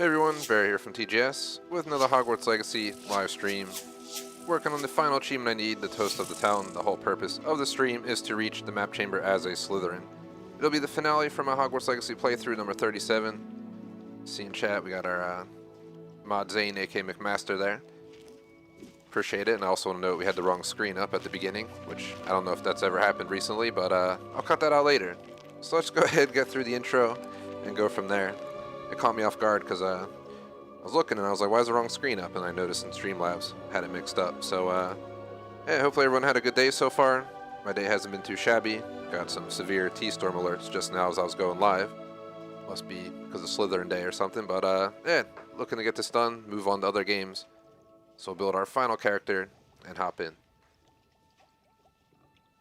Hey everyone, Barry here from TGS with another Hogwarts Legacy live stream. Working on the final achievement I need, the Toast of the Town. The whole purpose of the stream is to reach the map chamber as a Slytherin. It'll be the finale for my Hogwarts Legacy playthrough number 37. See in chat, we got our mod Zane, aka McMaster there. Appreciate it, and I also want to note we had the wrong screen up at the beginning, which I don't know if that's ever happened recently, but I'll cut that out later. So let's go ahead and get through the intro and go from there. It caught me off guard because I was looking and I was like, why is the wrong screen up? And I noticed in Streamlabs had it mixed up. So yeah, hopefully everyone had a good day so far. My day hasn't been too shabby. Got some severe T-storm alerts just now as I was going live. Must be because of Slytherin Day or something. But yeah, looking to get this done, move on to other games. So we'll build our final character and hop in.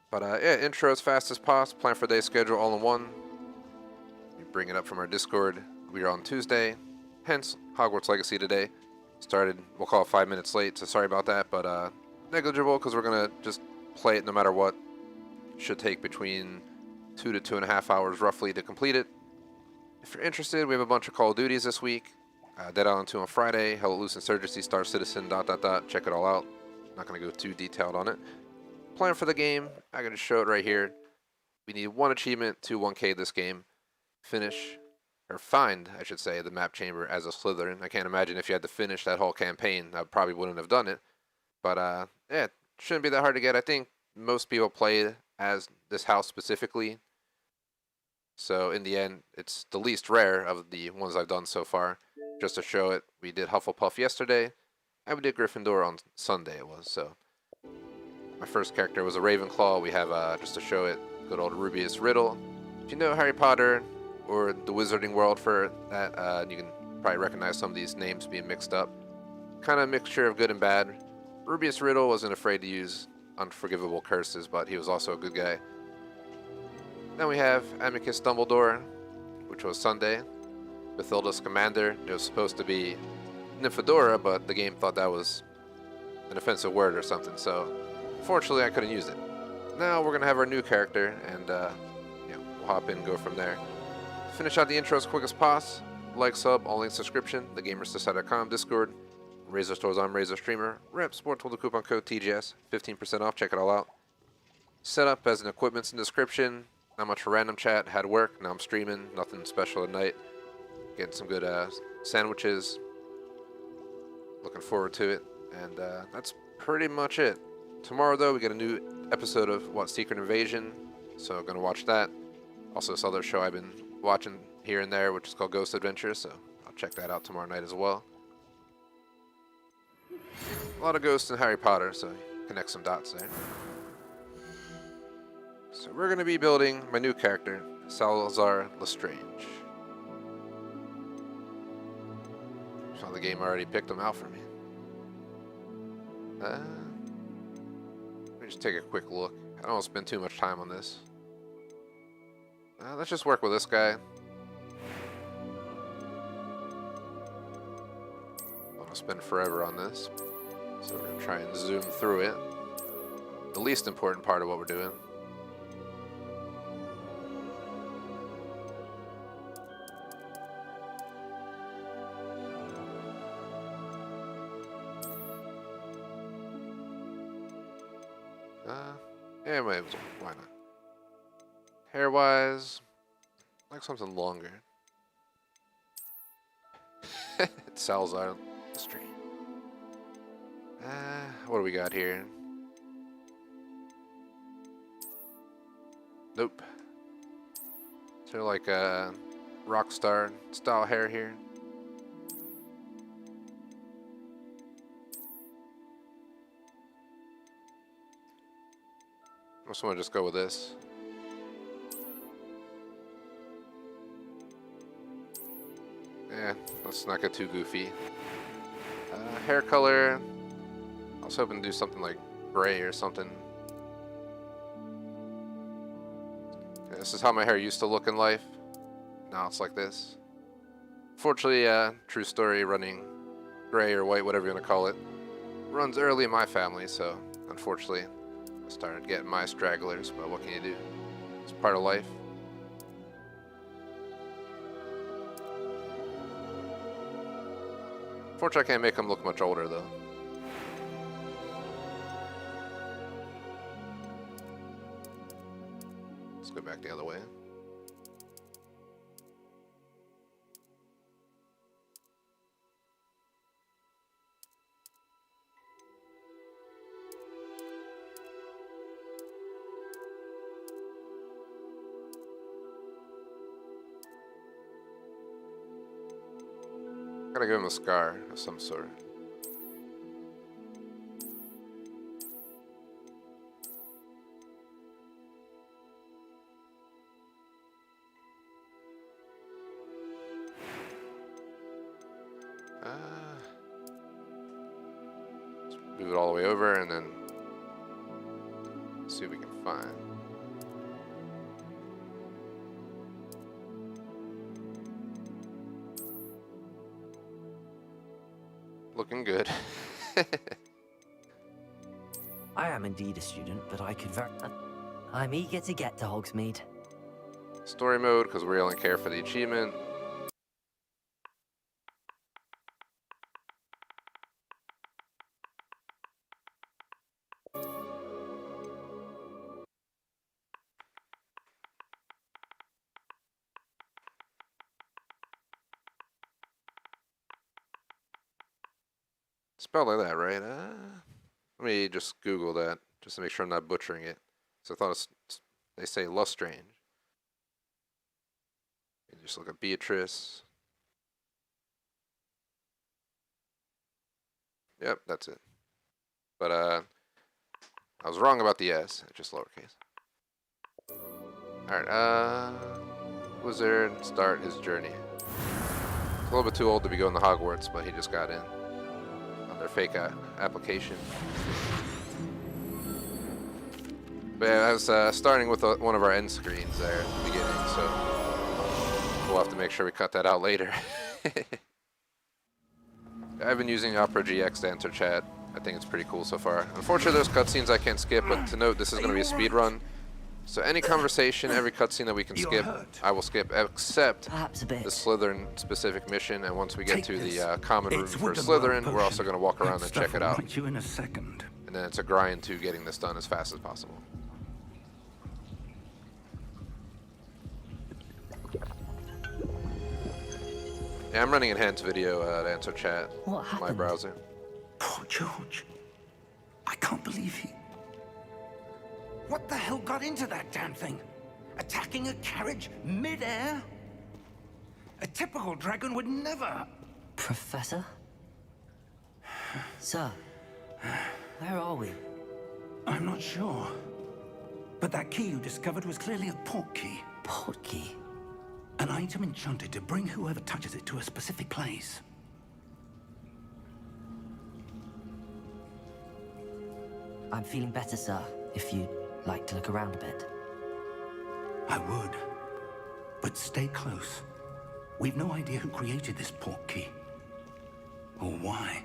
But yeah, intro as fast as possible. Plan for day schedule all in one. We bring it up from our Discord. We are on Tuesday, hence Hogwarts Legacy today. Started, we'll call it 5 minutes late, so sorry about that, but negligible because we're going to just play it no matter what. Should take between 2 to 2.5 hours roughly to complete it. If you're interested, we have a bunch of Call of Duties this week. Dead Island 2 on Friday, Hell Loose Insurgency, Star Citizen, ... Check it all out. Not going to go too detailed on it. Plan for the game, I'm going to show it right here. We need 1 achievement to 1K this game. Finish. Or find, I should say, the map chamber as a Slytherin. I can't imagine if you had to finish that whole campaign, I probably wouldn't have done it. But yeah, it shouldn't be that hard to get. I think most people play as this house specifically. So in the end, it's the least rare of the ones I've done so far. Just to show it, we did Hufflepuff yesterday, and we did Gryffindor on Sunday it was. So my first character was a Ravenclaw. We have, just to show it, good old Rubius Riddle. If you know Harry Potter, or the Wizarding world for that, you can probably recognize some of these names being mixed up. Kind of a mixture of good and bad. Rubius Riddle wasn't afraid to use unforgivable curses, but he was also a good guy. Then we have Amicus Dumbledore, which was Sunday. Bathilda Scamander. It was supposed to be Nymphadora, but the game thought that was an offensive word or something, so fortunately I couldn't use it. Now we're going to have our new character, and yeah, we'll hop in and go from there. Finish out the intro as quick as possible. Like, sub, all links, subscription, thegamersdecide.com, Discord, Razer stores on Razer Streamer, Rep, Sport with the coupon code TGS, 15% off, check it all out. Setup as an equipment's in description. Not much for random chat, had work, now I'm streaming, nothing special at night. Getting some good sandwiches. Looking forward to it, and that's pretty much it. Tomorrow though, we get a new episode of Secret Invasion, so I'm gonna watch that. Also this other show I've been watching here and there, which is called Ghost Adventures, so I'll check that out tomorrow night as well. A lot of ghosts in Harry Potter, so connect some dots there. So we're going to be building my new character, Salazar Lestrange. So the game already picked him out for me. Let me just take a quick look. I don't want to spend too much time on this. Let's just work with this guy. I want to spend forever on this. So we're going to try and zoom through it. The least important part of what we're doing. Yeah, why not? Hair-wise, like something longer. It's Salazar Street. What do we got here? Nope. Is there like a rock star style hair here? I just want to just go with this. Yeah, let's not get too goofy. Hair color, I was hoping to do something like gray or something. Okay, this is how my hair used to look in life. Now it's like this. Fortunately, true story, running gray or white, whatever you want to call it, runs early in my family, so unfortunately I started getting my stragglers, but what can you do? It's part of life. Unfortunately, I can't make him look much older, though. Let's go back the other way. Gotta give him a scar of some sort. Let's move it all the way over and then see what we can find. Looking good. I am indeed a student, but I could I'm eager to get to Hogsmeade. Story mode, because we only care for the achievement. Spelled like that, right? Let me just Google that, just to make sure I'm not butchering it. So I thought they say Lestrange. You just look at Beatrice. Yep, that's it. But I was wrong about the S, it's just lowercase. Alright, Wizard, start his journey. He's a little bit too old to be going to Hogwarts, but he just got in. Their fake application. But yeah, I was starting with one of our end screens there at the beginning, so we'll have to make sure we cut that out later. I've been using Opera GX to enter chat. I think it's pretty cool so far. Unfortunately, there's cutscenes I can't skip, but to note, this is going to be a speed run. So any conversation, every cutscene that we can skip, I will skip, except the Slytherin specific mission. And once we get to the common room for Slytherin, we're also going to walk around and check it out. And then it's a grind to getting this done as fast as possible. Yeah, I'm running enhanced video to answer chat on my browser. Poor George. I can't believe he... What the hell got into that damn thing? Attacking a carriage mid-air? A typical dragon would never... Professor? Sir, where are we? I'm not sure. But that key you discovered was clearly a portkey. Portkey? An item enchanted to bring whoever touches it to a specific place. I'm feeling better, sir, if you'd like to look around a bit. I would. But stay close. We've no idea who created this portkey. Or why.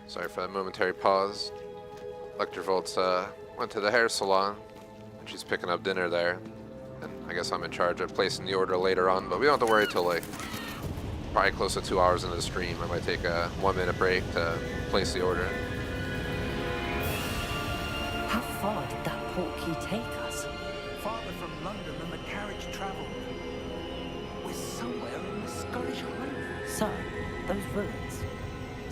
Sorry for that momentary pause. Electrovolt's went to the hair salon, and she's picking up dinner there. And I guess I'm in charge of placing the order later on, but we don't have to worry till like probably close to 2 hours into the stream. I might take a 1-minute break to place the order. How far did that portkey take us? Farther from London than the carriage traveled. We're somewhere in the Scottish Highlands. Sir, those ruins.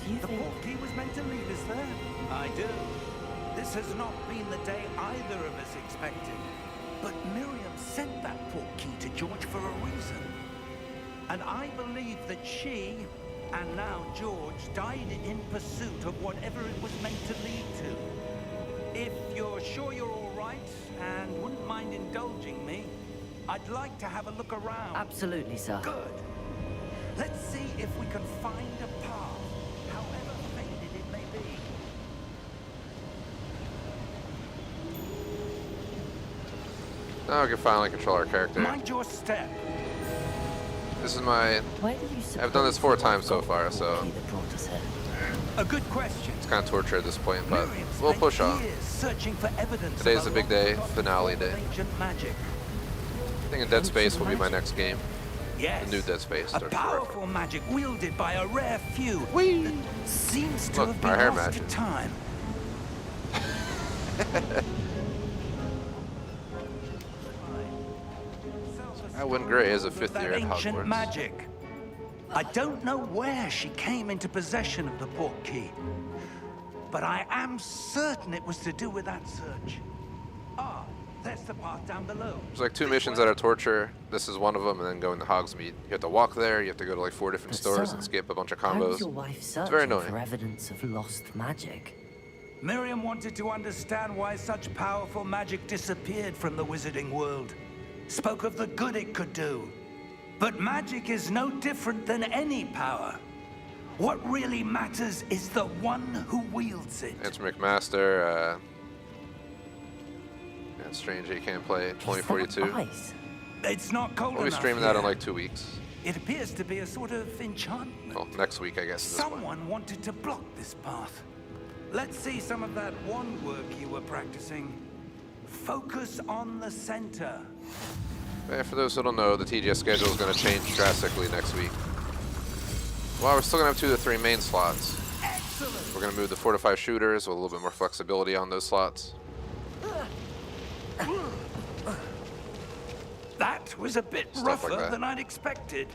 Do you The think... portkey was meant to lead us there. I do. This has not been the day either of us expected. But Miriam sent that portkey to George for a reason. And I believe that she, and now George, died in pursuit of whatever it was meant to lead to. If you're sure you're all right and wouldn't mind indulging me, I'd like to have a look around. Absolutely, sir. Good. Let's see if we can find a path, however faded it may be. Now we can finally control our character. Mind your step. This is my... Where do you I've done this 4 times so far, so that brought us here? A good question. it's kind of torture at this point, but Miriam's we'll spent push on. years searching for evidence Today's of a big day, lost finale form of day. ancient magic. think Dead Space will be my next game. Yes. The new Dead Space. A powerful magic wielded by a rare few. Whee! That seems to Look, have our hair been lost to matches. time. Win Gray is a fifth That year at ancient Hogwarts. magic. I don't know where she came into possession of the Portkey, but I am certain it was to do with that search. Ah, that's the path down below. There's like 2 missions that are torture. This is one of them, and then going to Hogsmeade. You have to walk there. You have to go to like 4 different But stores sir, and skip a bunch of How combos. was your wife It's searching very annoying. for evidence of lost magic? Miriam wanted to understand why such powerful magic disappeared from the wizarding world. Spoke of the good it could do. But magic is no different than any power. What really matters is the one who wields it. It's McMaster. Yeah, strange he can't play Is that 2042. ice? It's not cold We'll be enough streaming that in here. like 2 weeks. It appears to be a sort of enchantment. Well, next week, I guess. Is this one. Someone wanted to block this path. Let's see some of that wand work you were practicing. Focus on the center. Yeah, for those who don't know, the TGS schedule is going to change drastically next week. Well, we're still going to have 2 to 3 main slots. Excellent. We're going to move to 4 to 5 shooters with a little bit more flexibility on those slots. That was a bit Stuff rougher like that. than I'd expected.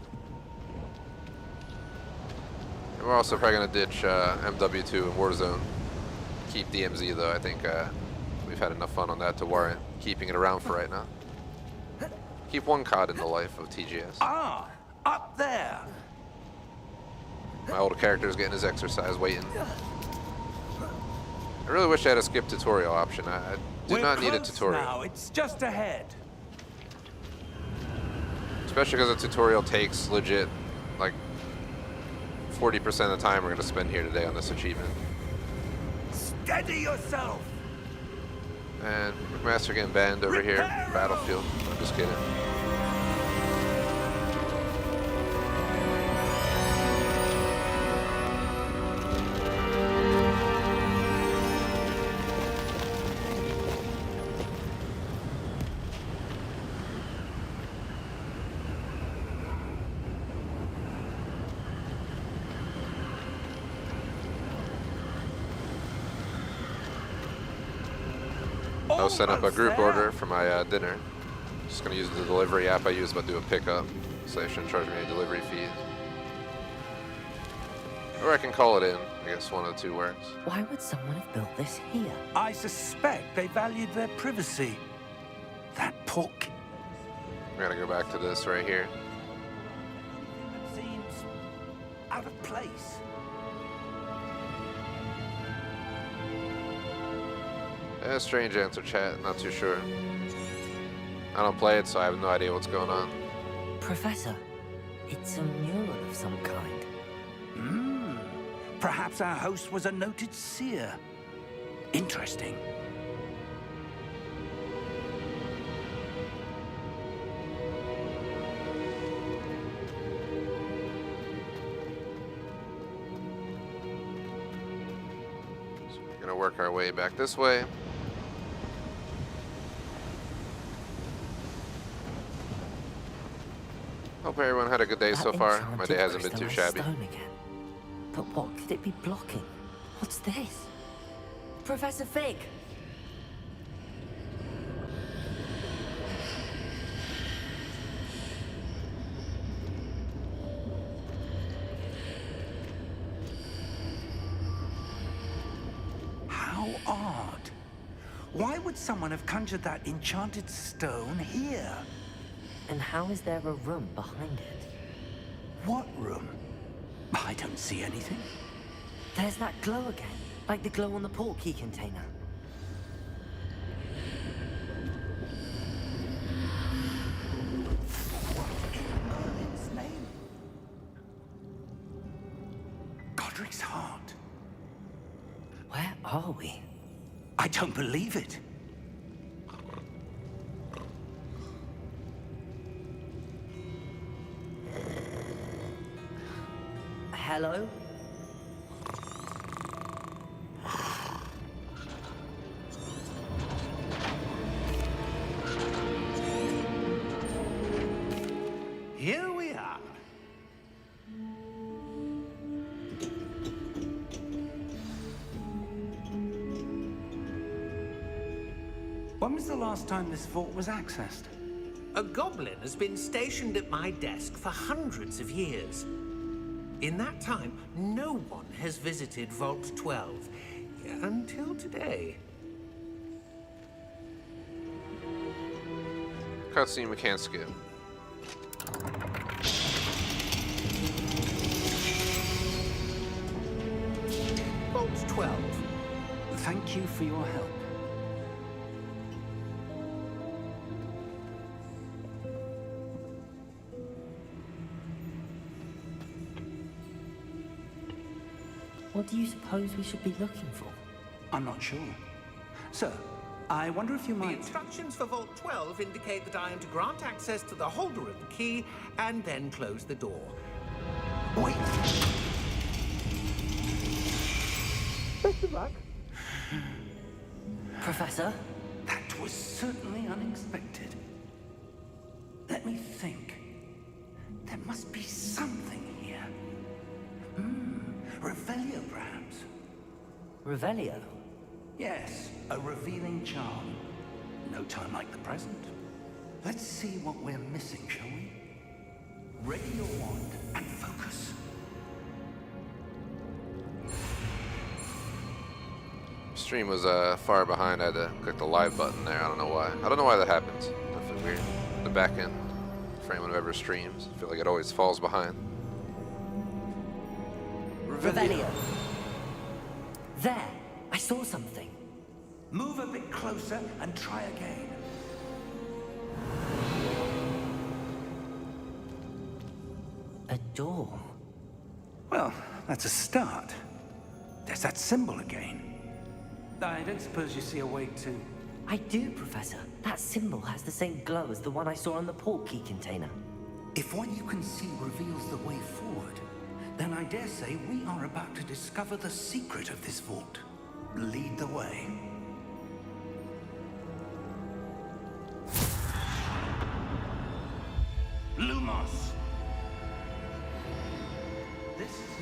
And we're also probably going to ditch MW2 and Warzone. Keep DMZ though. I think we've had enough fun on that to warrant keeping it around for right now. Keep one COD in the life of TGS. Ah, up there. My old character's getting his exercise waiting. I really wish I had a skip tutorial option. I do We're not need a close tutorial. now. It's just ahead. Especially because the tutorial takes legit like 40% of the time we're going to spend here today on this achievement. Steady yourself. And McMaster getting banned over here. Battlefield. I'm just kidding. I'll set up a group order for my dinner. Just gonna use the delivery app I use, but do a pickup, so they shouldn't charge me any delivery fees. Or I can call it in. I guess one of the two works. Why would someone have built this here? I suspect they valued their privacy. That pork We gotta go back to this right here. seems out of place. Strange answer, chat. Not too sure. I don't play it, so I have no idea what's going on. Professor, it's a mural of some kind. Perhaps our host was a noted seer. Interesting. So we're gonna work our way back this way. Hope everyone had a good day That so far. My enchanted day hasn't been too crystalline shabby. stone again. But what could it be blocking? What's this? Professor Fig! How odd. Why would someone have conjured that enchanted stone here? And how is there a room behind it? What room? I don't see anything. There's that glow again, like the glow on the Portkey container. Merlin's name. Godric's heart. Where are we? I don't believe it. Hello? are. When was the last time this vault was accessed? A goblin has been stationed at my desk for hundreds of years. In that time, no one has visited Vault 12 until today. Cutscene we can't skip. Vault 12. Thank you for your help. What do you suppose we should be looking for? I'm not sure. Sir, I wonder if you The might... instructions for Vault 12 indicate that I am to grant access to the holder of the key and then close the door. Wait! Best of luck. Professor? That was certainly unexpected. Let me think. There must be something here. Revelio, perhaps? Revelio? Yes, a revealing charm. No time like the present. Let's see what we're missing, shall we? Ready your wand and focus. Stream was far behind. I had to click the live button there. I don't know why. I don't know why that happens. Nothing weird. The back end for anyone who ever streams. I feel like it always falls behind. Revelio. There! I saw something. Move a bit closer and try again. A door. Well, that's a start. There's that symbol again. I don't suppose you see a way to... I do, Professor. That symbol has the same glow as the one I saw on the Portkey container. If what you can see reveals the way forward, then I dare say we are about to discover the secret of this vault. Lead the way. Lumos! This is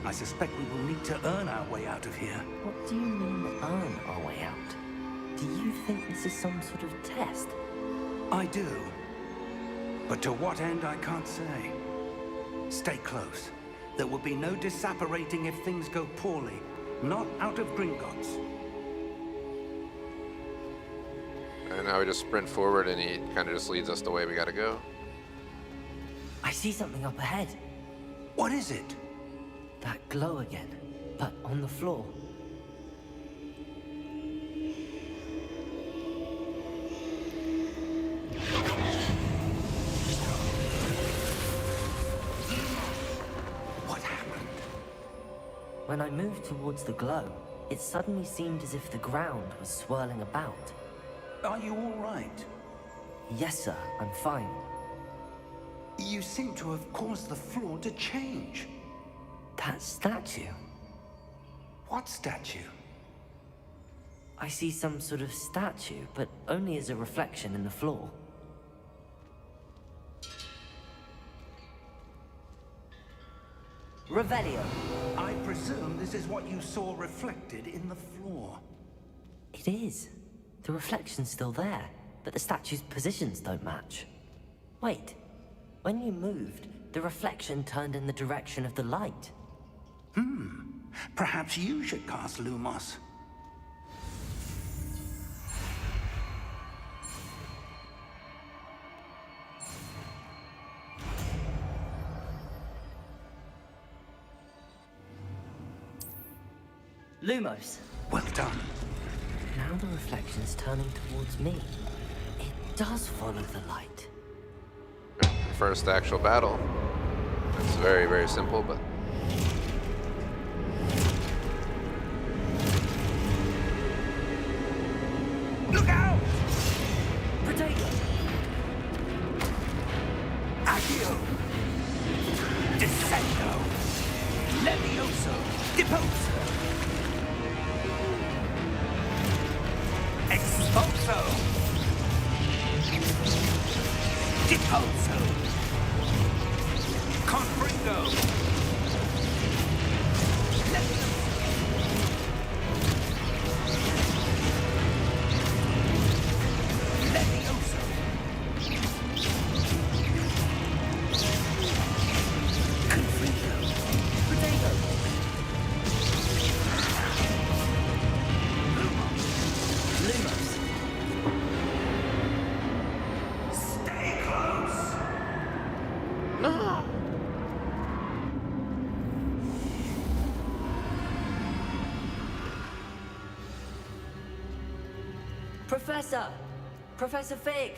I suspect we will need to earn our way out of here. What do you mean, earn our way out? Do you think this is some sort of test? I do. But to what end, I can't say. Stay close. There will be no disapparating if things go poorly. Not out of Gringotts. And now we just sprint forward and he kind of just leads us the way we gotta go. I see something up ahead. What is it? That glow again, but on the floor. What happened? When I moved towards the glow, it suddenly seemed as if the ground was swirling about. Are you all right? Yes, sir, I'm fine. You seem to have caused the floor to change. That statue. What statue? I see some sort of statue, but only as a reflection in the floor. Revelio. I presume this is what you saw reflected in the floor. It is. The reflection's still there, but the statue's positions don't match. Wait. When you moved, the reflection turned in the direction of the light. Perhaps you should cast Lumos. Lumos. Well done. Now the reflection's turning towards me. It does follow the light. First actual battle. It's very, very simple, but Look out! Potato! Accio! Descendo! Levioso! Deposo! Expulso! Deposo! Confringo! Levioso! Confringo! Potato! Lumos! Stay close! No. Professor! Professor Fig!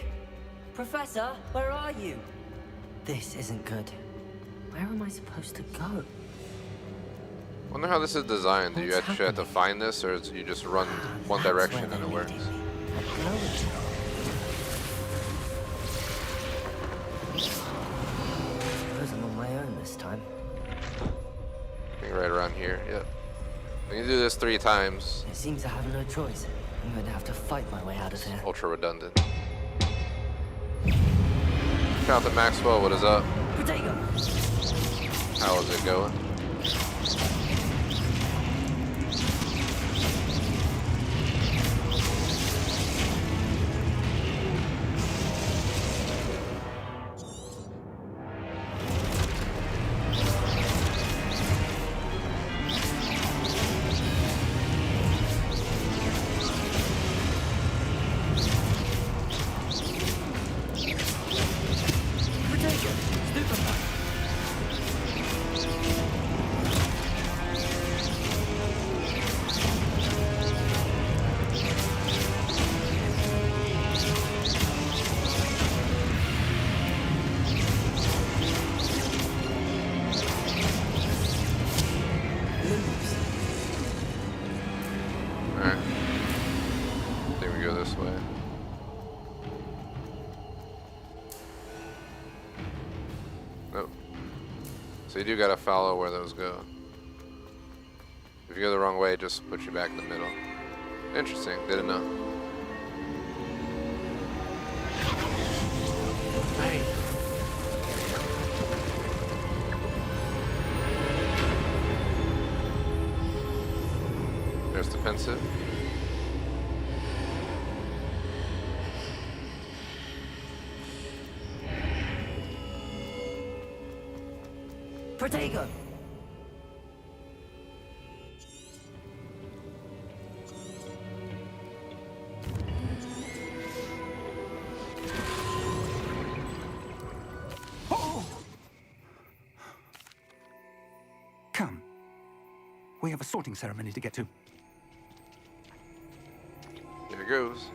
Professor, where are you? This isn't good. Where am I supposed to go? Wonder how this is designed. Do you What's actually have to happening? find this, or do you just run one That's direction where and they it works? needed me. A glowing tower. Suppose I'm on my own this time. I think right around here. Yep. When you do this 3 times, It seems I have no choice. I'm going to have to fight my way out of here. ultra redundant. Shout out to Maxwell. What is up? Potato! How is it going? Potato! Superman! Lumos. Alright. I think we go this way. Nope. So you do gotta follow where those go. If you go the wrong way, it just puts you back in the middle. Interesting. Didn't know. Hey, There's the pensive. Potato! come. We have a sorting ceremony to get to. There it goes.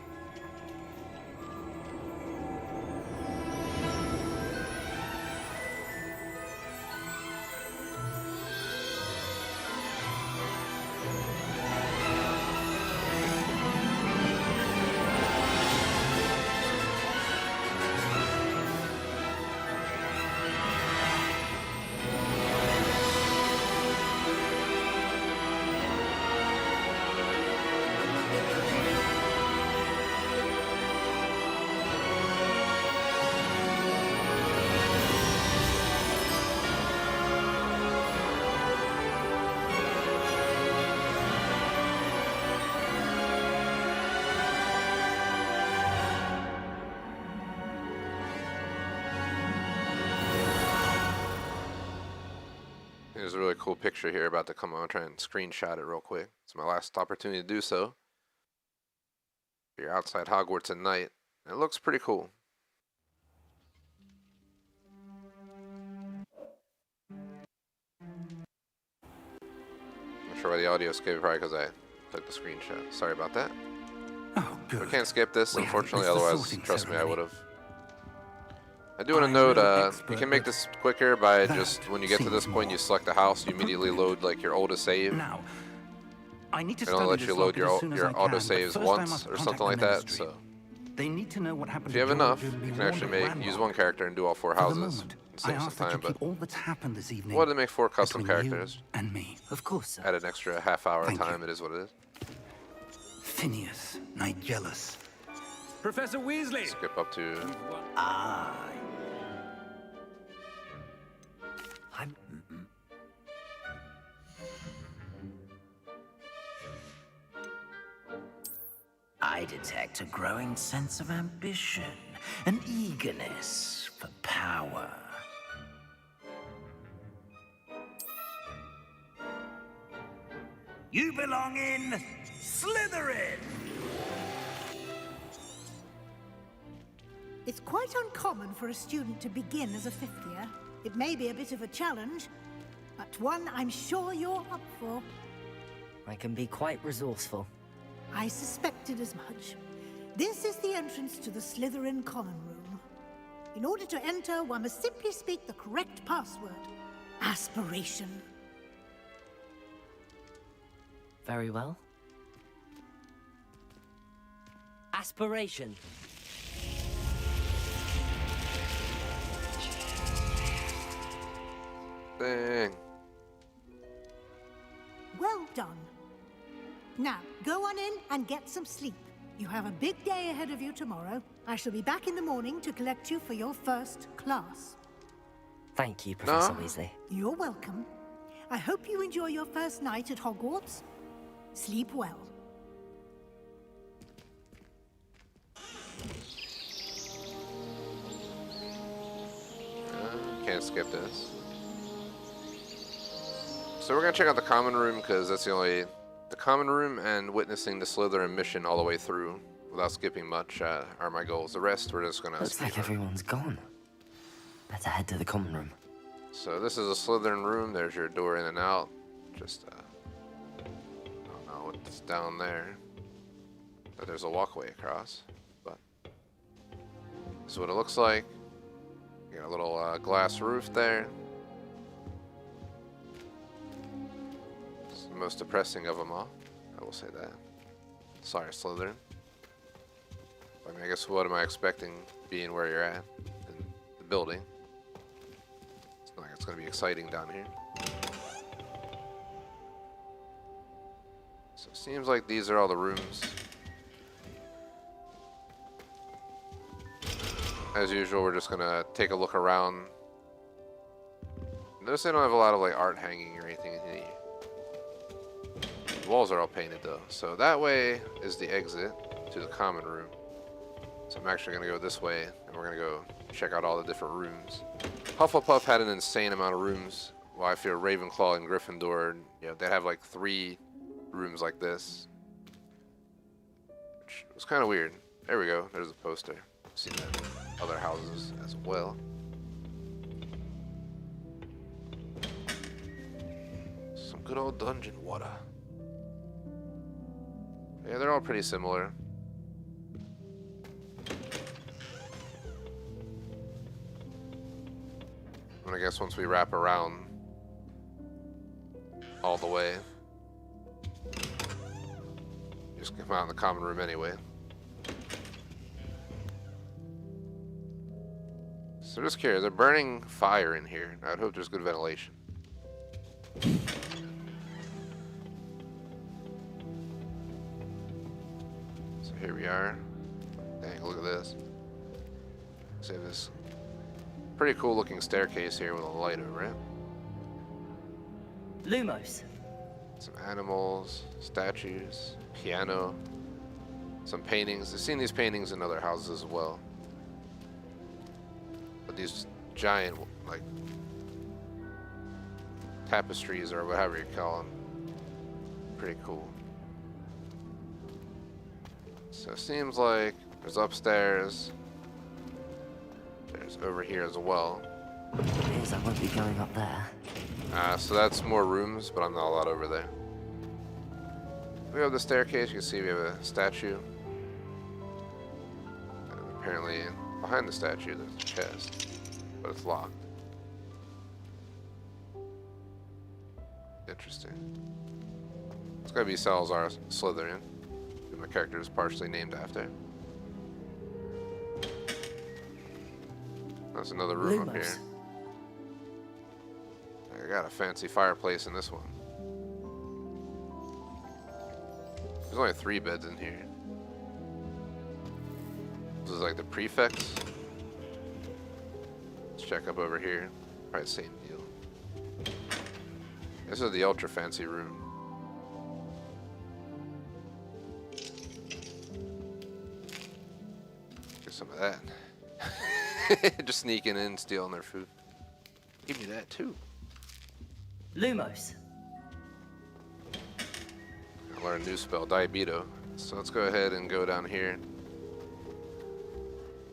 There's a really cool picture here about to come on. I'll try and screenshot it real quick. It's my last opportunity to do so. You're outside Hogwarts at night. It looks pretty cool. Not sure why the audio skipped, probably because I took the screenshot. Sorry about that. Oh, good. We can't skip this, We haven't unfortunately, missed the otherwise, sorting trust me, I ceremony. would have. I do want to I'm note, no you expert, can make but this quicker by that just, when you get to seems this point, more you select a house, you immediately load like your oldest save. Now, I need to It only study lets this you load locket as soon as I your can, auto but saves first I once must or contact something the like that, ministry. so They need to know what happened if you have to enough, George you and can the actually woman use Ranrok. one character and do all 4 For the houses moment, and I save some ask that you time, but keep all that's happened this evening wanted to make 4 custom between you characters. and me. Of course, sir. Add an extra half hour of Thank you. time, it is what it is. Phineas, Nigellus. Professor Weasley! Skip up to Aye. I detect a growing sense of ambition, an eagerness for power. You belong in Slytherin! It's quite uncommon for a student to begin as a fifth year. It may be a bit of a challenge, but one I'm sure you're up for. I can be quite resourceful. I suspected as much. This is the entrance to the Slytherin common room. In order to enter, one must simply speak the correct password. Aspiration. Very well. Aspiration. Dang. Well done. Now, go on in and get some sleep. You have a big day ahead of you tomorrow. I shall be back in the morning to collect you for your first class. Thank you, Professor No. Weasley. You're welcome. I hope you enjoy your first night at Hogwarts. Sleep well. Can't skip this. So we're gonna check out the common room because that's the common room and witnessing the Slytherin mission all the way through without skipping much are my goals. The rest we're just gonna Looks skip. like everyone's gone. Better head to the common room. So this is a Slytherin room. There's your door in and out. Just I don't know what's down there. But there's a walkway across. But this is what it looks like. You got a little glass roof there. It's the most depressing of them all. I will say that. Sorry, Slytherin. I mean, I guess what am I expecting being where you're at in the building? It's not like it's going to be exciting down here. So it seems like these are all the rooms. As usual, we're just going to take a look around. Notice they don't have a lot of like art hanging or anything in here. The walls are all painted though. So that way is the exit to the common room. So I'm actually going to go this way, and we're going to go check out all the different rooms. Hufflepuff had an insane amount of rooms. Well, I feel Ravenclaw and Gryffindor, you know, they have like 3 rooms like this. Which was kind of weird. There we go. There's a poster. I've seen that in other houses as well. Some good old dungeon water. Yeah, they're all pretty similar. And I guess once we wrap around all the way, just come out in the common room anyway. So just curious, they're burning fire in here. I would hope there's good ventilation. So here we are. Dang, look at this. So we have this pretty cool looking staircase here with a light over it. Lumos. Some animals, statues, piano, some paintings. I've seen these paintings in other houses as well. But these giant, like, tapestries or whatever you call them, pretty cool. So it seems like there's upstairs. There's over here as well. Appears I won't be going up there. So that's more rooms, but I'm not allowed over there. We have the staircase. You can see we have a statue. And apparently, behind the statue, there's a chest, but it's locked. Interesting. It's gotta be Salazar Slytherin, who my character is partially named after. There's another room up here. Lumos. I got a fancy fireplace in this one. There's only 3 beds in here. This is like the prefects. Let's check up over here. Probably the same deal. This is the ultra fancy room. Get some of that. Just sneaking in, stealing their food. Give me that too. Lumos. I learned a new spell, Diabeto. So let's go ahead and go down here.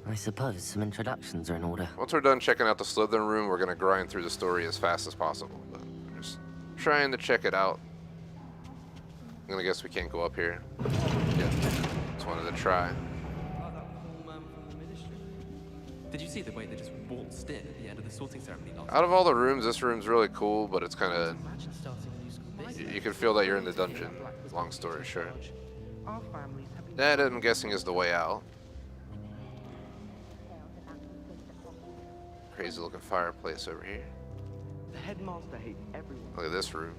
I suppose some introductions are in order. Once we're done checking out the Slytherin room, we're gonna grind through the story as fast as possible. But I'm just trying to check it out. I'm gonna guess we can't go up here. Yeah, just wanted to try. Oh, that poor man from the ministry. Did you see the way they just waltzed in at the end of the sorting ceremony last Out of all the rooms, this room's really cool, but it's kind of... Imagine starting a new school business. You can feel that you're in the dungeon, long story short. That, I'm guessing, is the way out. Crazy looking fireplace over here. The headmaster hates everyone. Look at this room.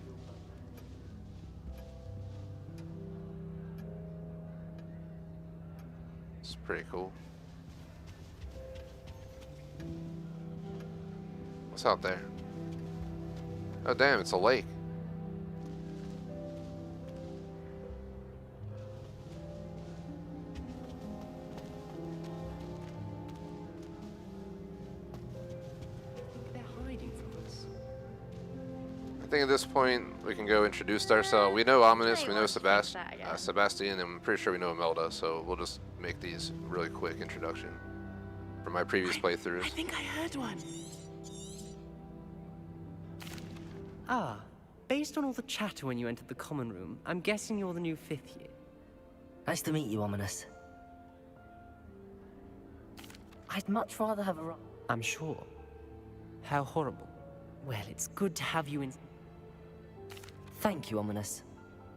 It's pretty cool. What's out there? Oh damn, it's a lake. They're hiding from us. I think at this point we can go introduce ourselves. We know Ominous, we know want to think that again. Sebastian, and I'm pretty sure we know Imelda, so we'll just make these really quick introduction from my previous playthroughs. I think I heard one. Ah, based on all the chatter when you entered the common room, I'm guessing you're the new 5th year. Nice to meet you, Ominous. I'd much rather have a... I'm sure. How horrible. Well, it's good to have you in... Thank you, Ominous.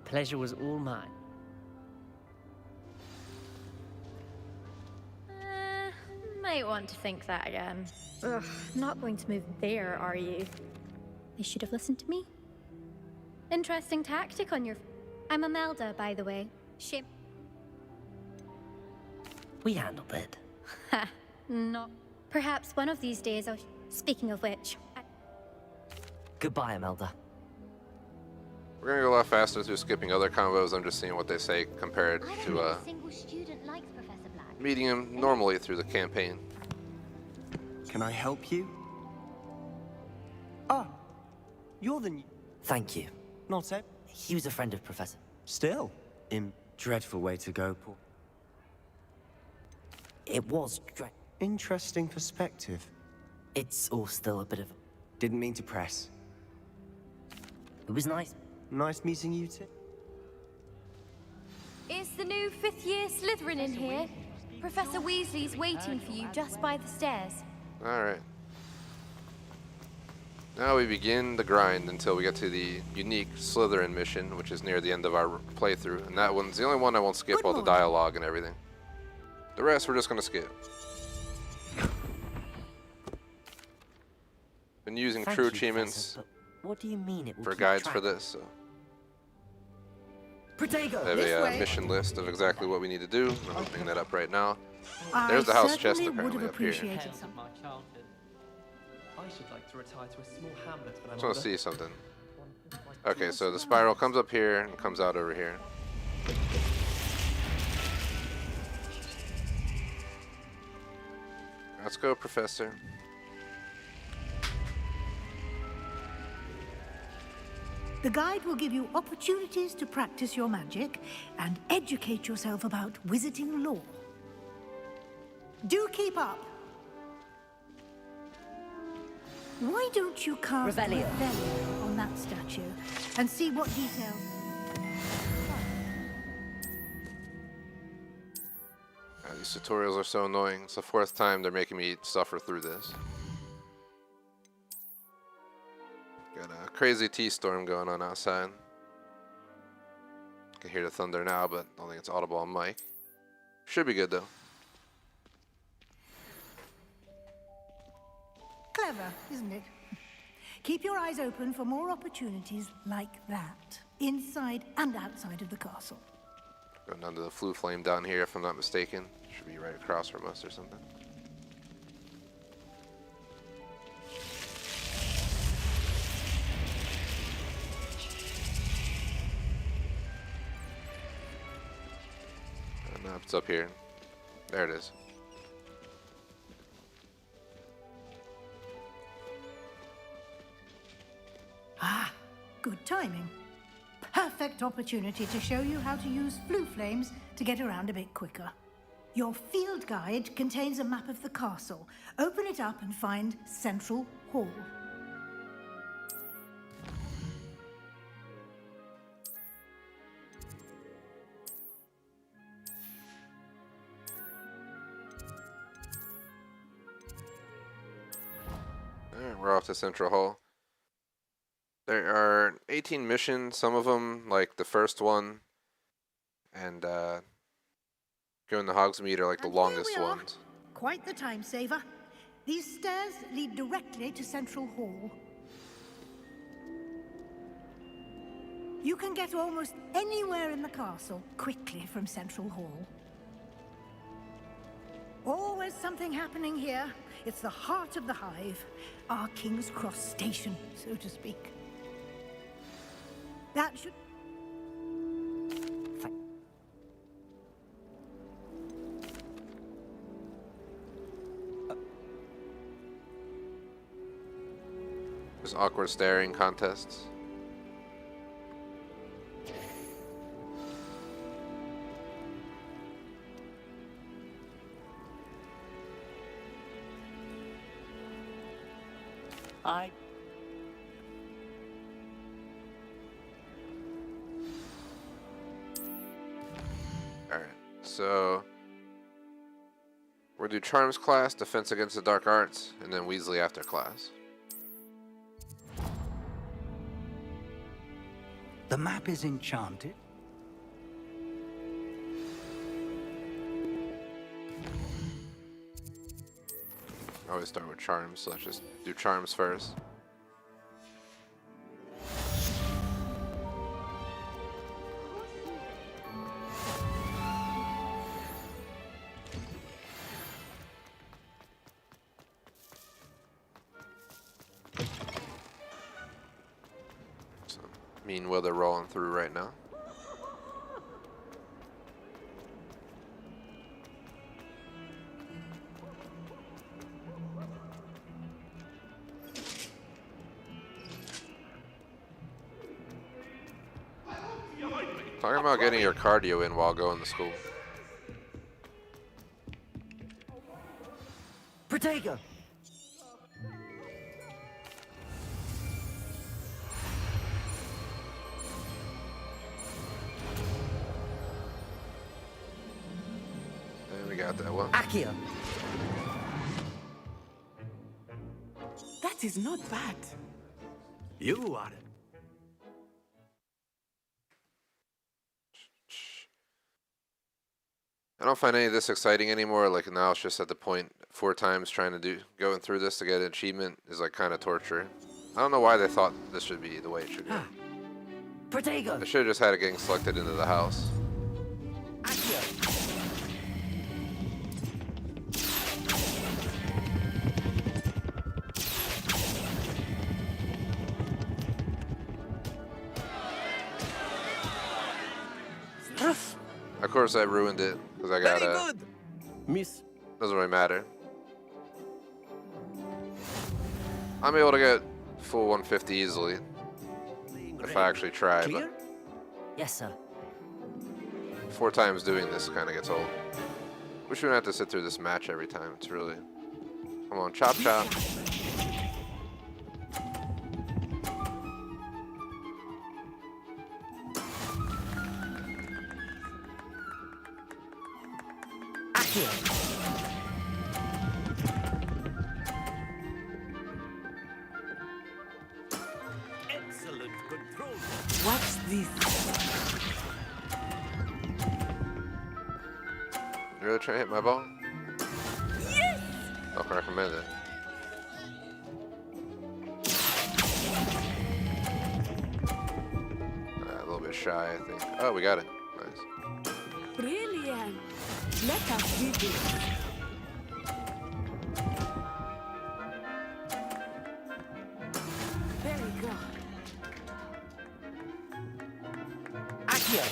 Pleasure was all mine. Might want to think that again. Ugh, not going to move there, are you? You should have listened to me. Interesting tactic on your... I'm Imelda, by the way. Shame. We handled it. Ha, not. Perhaps one of these days I'll... Speaking of which... Goodbye, Imelda. We're gonna go a lot faster through skipping other combos. I'm just seeing what they say compared to a single student likes Professor Black. meeting him normally through the campaign. Can I help you? Ah, you're the new... Thank you. Not Ed. He was a friend of Professor. Still. Dreadful way to go, Paul. It was Interesting perspective. It's all still a bit of... Didn't mean to press. It was nice. Nice meeting you too. Is the new 5th year Slytherin in here? Professor Weasley's waiting for you just by the stairs. Alright. Now we begin the grind until we get to the unique Slytherin mission, which is near the end of our playthrough. And that one's the only one I won't skip all the dialogue and everything. The rest we're just going to skip. Been using Thank true you, achievements Professor, but what do you mean it will for keep guides track? for this. So Protego, I have This a way. mission list of exactly what we need to do. I'm opening that up right now. I There's the house chest certainly would apparently have up here. appreciated Tales some. of my childhood. I should like to retire to a small hamlet when I'm Just want to older. see something. Okay, so the spiral comes up here and comes out over here. Let's go, Professor. The guide will give you opportunities to practice your magic and educate yourself about wizarding lore. Do keep up. Why don't you cast Revelio. Revelio on that statue and see what details... These tutorials are so annoying. It's the 4th time they're making me suffer through this. Got a crazy T-storm going on outside. Can hear the thunder now, but I don't think it's audible on mic. Should be good though. Clever, isn't it? Keep your eyes open for more opportunities like that, inside and outside of the castle. Going down to the flue flame down here, if I'm not mistaken. Should be right across from us or something. It's up here. There it is. Ah, good timing. Perfect opportunity to show you how to use flue flames to get around a bit quicker. Your field guide contains a map of the castle. Open it up and find Central Hall. Alright, we're off to Central Hall. There are 18 missions, some of them, like the first one, and going to Hogsmeade are like the And longest here we are. ones. Quite the time saver. These stairs lead directly to Central Hall. You can get almost anywhere in the castle quickly from Central Hall. Always something happening here. It's the heart of the Hive, our King's Cross station, so to speak. That should... There's awkward staring contests. I... Alright, so we'll do Charms class, Defense Against the Dark Arts, and then Weasley after class. The map is enchanted. I always start with Charms, so let's just do Charms first. So, meanwhile, they're rolling through right now. Talking about getting your cardio in while going to school. Protego! And we got that one. Accio! That is not bad. You are. I don't find any of this exciting anymore. Like now it's just at the point 4 times trying to going through this to get an achievement is like kind of torture. I don't know why they thought this should be the way it should go. Protego! They should have just had it getting selected into the house. Accio! Of course I ruined it because I got Very good! Miss. Doesn't really matter. I'm able to get full 150 easily if I actually try, Clear? Yes, sir. but 4 times doing this kind of gets old. Wish we didn't have to sit through this match every time. It's really... Come on, chop chop. Excellent control. What's this? You really trying to hit my ball? Yes! Don't recommend it. A little bit shy, I think. Oh, we got it. Nice. Brilliant. Let us do this. Very good. Accio!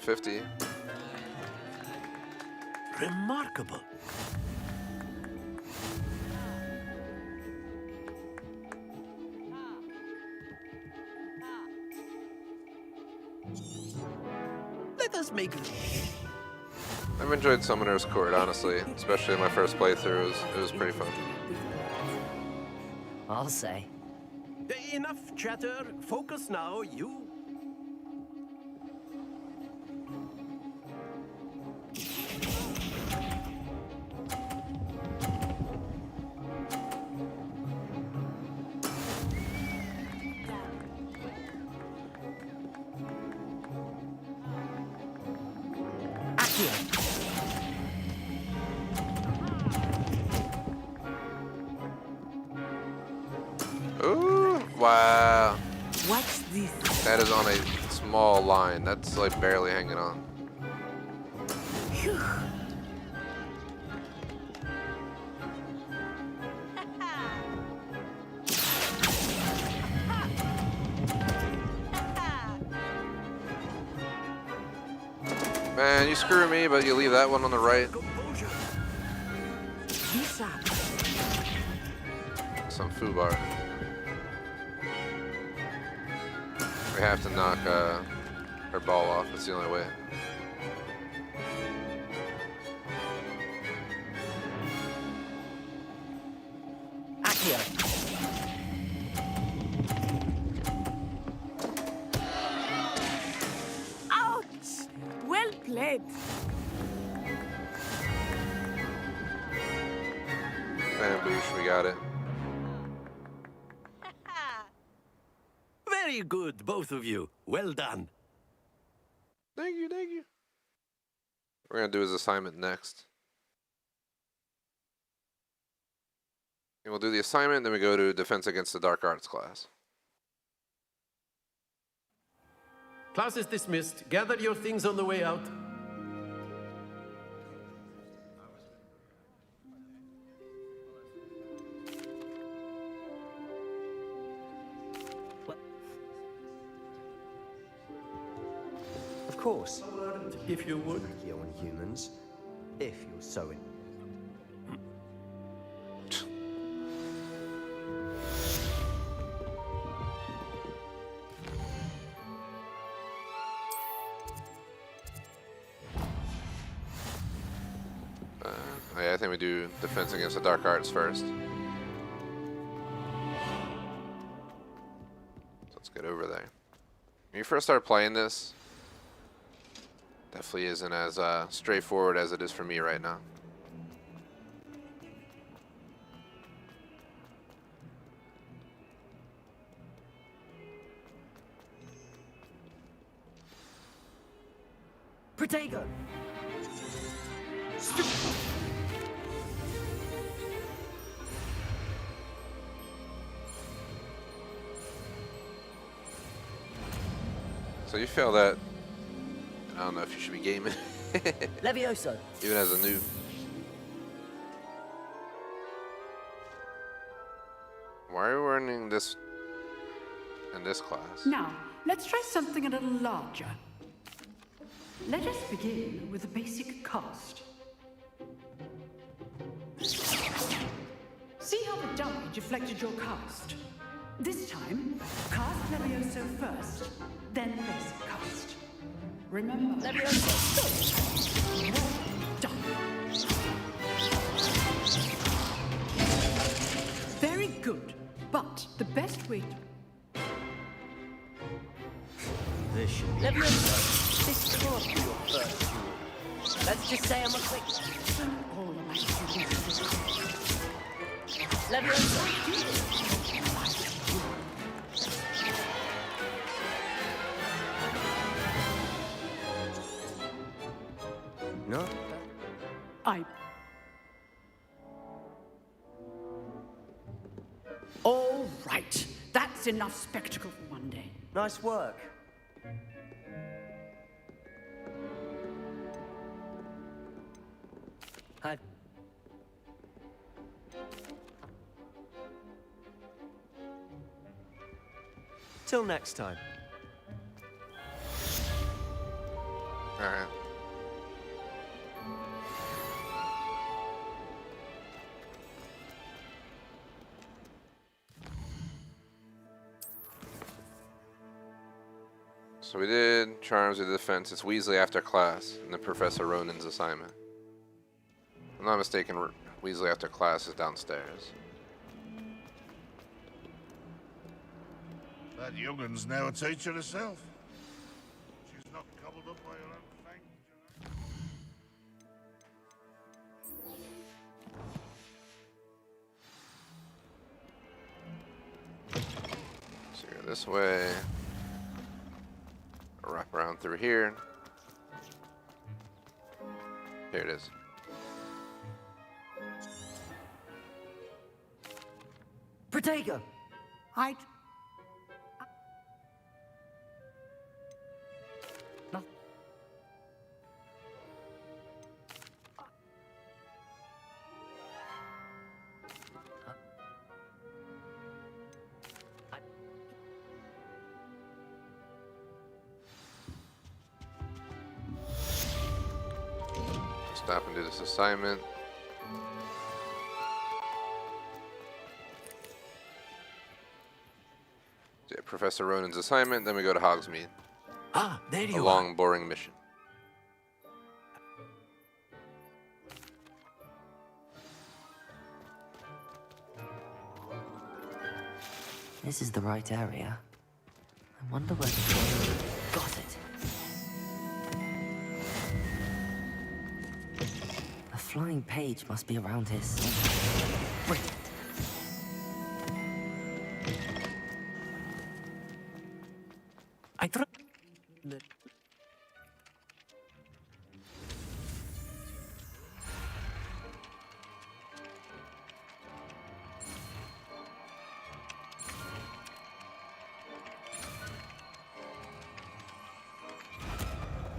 150. Remarkable. Let us make it. I've enjoyed Summoner's Court, honestly, especially in my first playthrough. It was pretty fun. I'll say. Enough chatter. Focus now, you. Ooh, wow. What's this? That is on a small line. That's like barely hanging on. Man, you screw me, but you leave that one on the right. Some foobar. We have to knock her ball off. It's the only way. Ouch! Well played. Bamboosh, we got it. Very good, both of you. Well done. Thank you, thank you. We're gonna do his assignment next. And we'll do the assignment, then we go to Defense Against the Dark Arts class. Class is dismissed. Gather your things on the way out. Of course. If you would. You're on humans. If you're so in. Yeah, I think we do Defense Against the Dark Arts first. So let's get over there. When you first start playing this, definitely isn't as straightforward as it is for me right now. Protego! So you feel that, I don't know if you should be gaming. Levioso! Even as a noob. Why are we learning this in this class? Now, let's try something a little larger. Let us begin with a basic cast. See how the dummy deflected your cast? This time, cast Levioso first, then basic cast. Remember, Levioso. Well done. Very good, but the best way to... This should be... Levioso! This can't be your first duel. Let's just say I'm a quick... All of my students... Levioso! No? All right. That's enough spectacle for one day. Nice work. Hi. Till next time. Alright. So we did Charms, we did Defense. It's Weasley after class, and then Professor Ronan's assignment. If I'm not mistaken, Weasley after class is downstairs. That youngun's now a teacher herself. She's not cobbled up by her own fangs, So you go this way. Wrap around through here. Here it is. Protego! I... No. Stop and do this assignment. Yeah, Professor Ronan's assignment, then we go to Hogsmeade. Ah, there A you are. long, boring mission. This is the right area. I wonder where the... Got it. A flying page must be around here somewhere. Brilliant. I thought...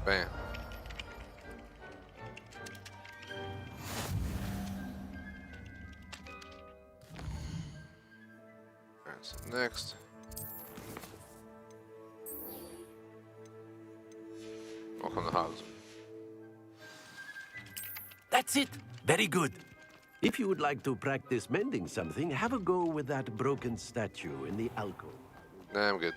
Bam. Alright, so next. Welcome to Hogsmeade. That's it. Very good. If you would like to practice mending something, have a go with that broken statue in the alcove. Nah, I'm good.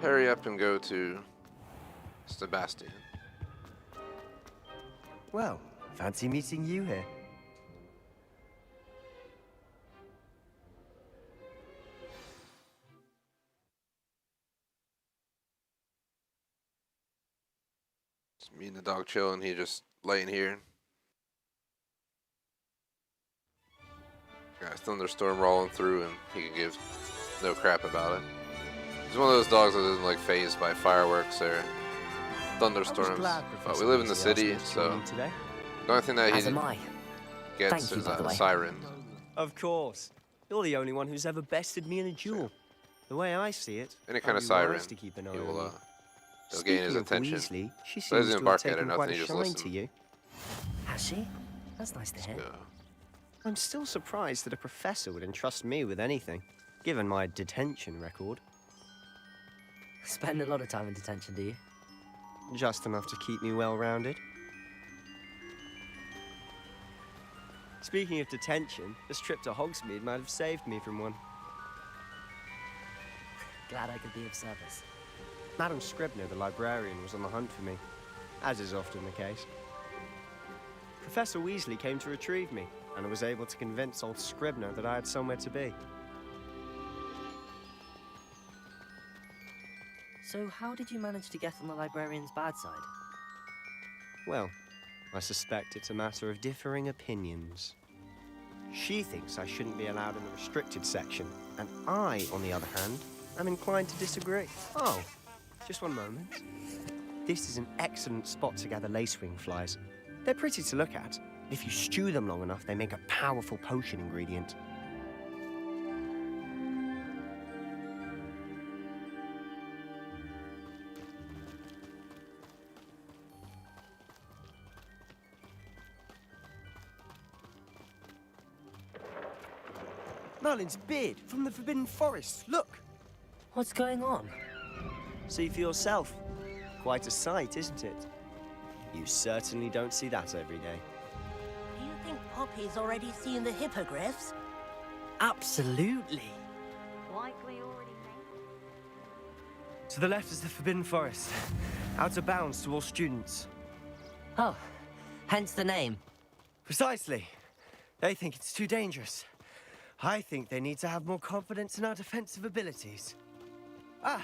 Hurry up and go to Sebastian. Well, fancy meeting you here. Just me and the dog chilling. He just laying here. Got a thunderstorm rolling through, and he could give no crap about it. He's one of those dogs that isn't like phased by fireworks or thunderstorms. But we live in the city, so the only thing that he gets is sirens. Of course. You're the only one who's ever bested me in a duel. The way I see it, Any kind of I'd be wise siren, to keep an eye he on will you. he'll gain his Speaking of attention. Weasley, she So he seems doesn't to have bark at it or taken nothing, quite he a just shine listens. to you. Has she? That's nice to hear. I'm still surprised that a professor would entrust me with anything, given my detention record. Spend a lot of time in detention, do you? Just enough to keep me well-rounded. Speaking of detention, this trip to Hogsmeade might have saved me from one. Glad I could be of service. Madam Scribner, the librarian, was on the hunt for me, as is often the case. Professor Weasley came to retrieve me, and I was able to convince old Scribner that I had somewhere to be. So how did you manage to get on the librarian's bad side? Well, I suspect it's a matter of differing opinions. She thinks I shouldn't be allowed in the restricted section, and I, on the other hand, am inclined to disagree. Oh, just one moment. This is an excellent spot to gather lacewing flies. They're pretty to look at. If you stew them long enough, they make a powerful potion ingredient. Merlin's beard from the Forbidden Forest. Look. What's going on? See for yourself. Quite a sight, isn't it? You certainly don't see that every day. Do you think Poppy's already seen the hippogriffs? Absolutely. Likely already made. To the left is the Forbidden Forest. Out of bounds to all students. Oh, hence the name. Precisely. They think it's too dangerous. I think they need to have more confidence in our defensive abilities. Ah,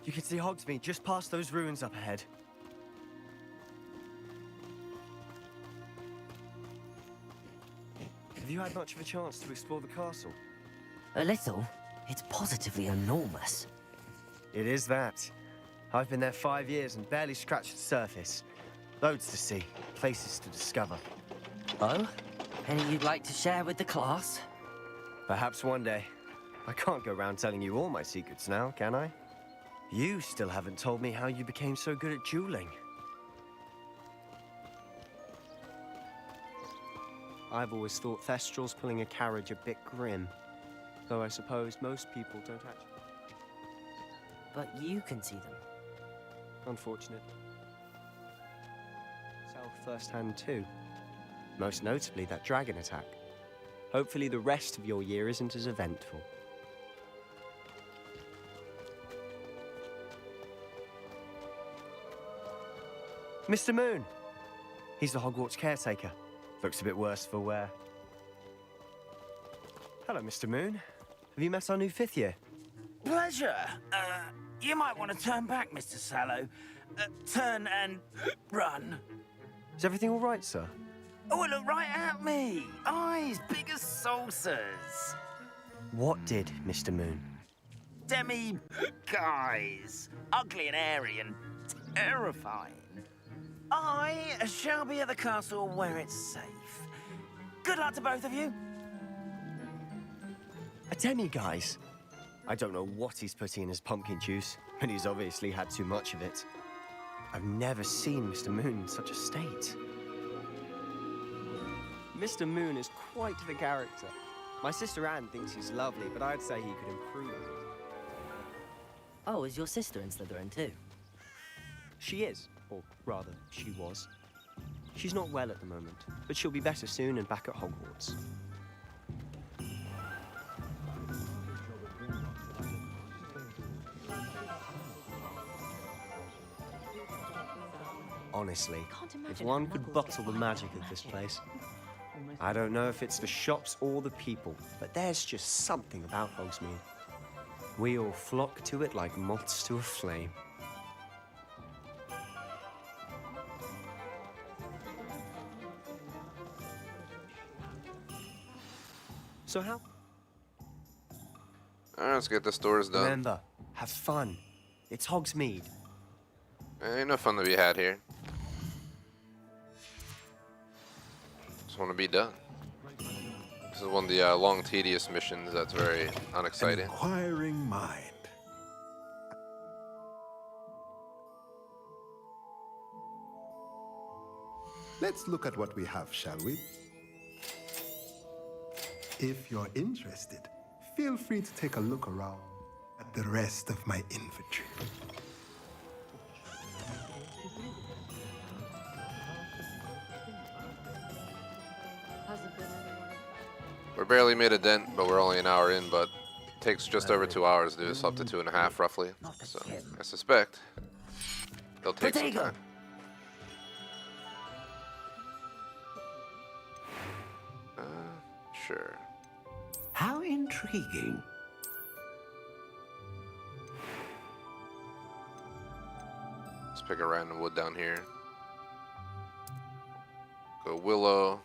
you can see Hogsmeade just past those ruins up ahead. Have you had much of a chance to explore the castle? A little. It's positively enormous. It is that. I've been there 5 years and barely scratched the surface. Loads to see, places to discover. Oh? Any you'd like to share with the class? Perhaps one day. I can't go around telling you all my secrets now, can I? You still haven't told me how you became so good at dueling. I've always thought Thestrals pulling a carriage a bit grim. Though I suppose most people don't actually. But you can see them. Unfortunate. Self firsthand too. Most notably that dragon attack. Hopefully the rest of your year isn't as eventful. Mr. Moon! He's the Hogwarts caretaker. Looks a bit worse for wear. Hello, Mr. Moon. Have you met our new 5th year? Pleasure. You might want to turn back, Mr. Sallow. Turn and run. Is everything all right, sir? Oh, look right at me. Eyes big as saucers. What did, Mr. Moon? Guys. Ugly and airy and terrifying. I shall be at the castle where it's safe. Good luck to both of you. A demi-guise? I don't know what he's putting in his pumpkin juice, but he's obviously had too much of it. I've never seen Mr. Moon in such a state. Mr. Moon is quite the character. My sister Anne thinks he's lovely, but I'd say he could improve. Oh, is your sister in Slytherin too? She is, or rather, she was. She's not well at the moment, but she'll be better soon and back at Hogwarts. Honestly, if one could bottle the magic of this place. I don't know if it's the shops or the people, but there's just something about Hogsmeade. We all flock to it like moths to a flame. So how? Alright, let's get the stores done. Remember, have fun. It's Hogsmeade. Ain't no fun to be had here. Just want to be done. This is one of the long, tedious missions that's very unexciting. An inquiring mind. Let's look at what we have, shall we? If you're interested, feel free to take a look around at the rest of my inventory. We barely made a dent, but we're only an hour in, but it takes just over 2 hours to do this, up to 2.5 roughly. So I suspect they'll take some time. Sure. How intriguing. Let's pick a random wood down here. Go willow.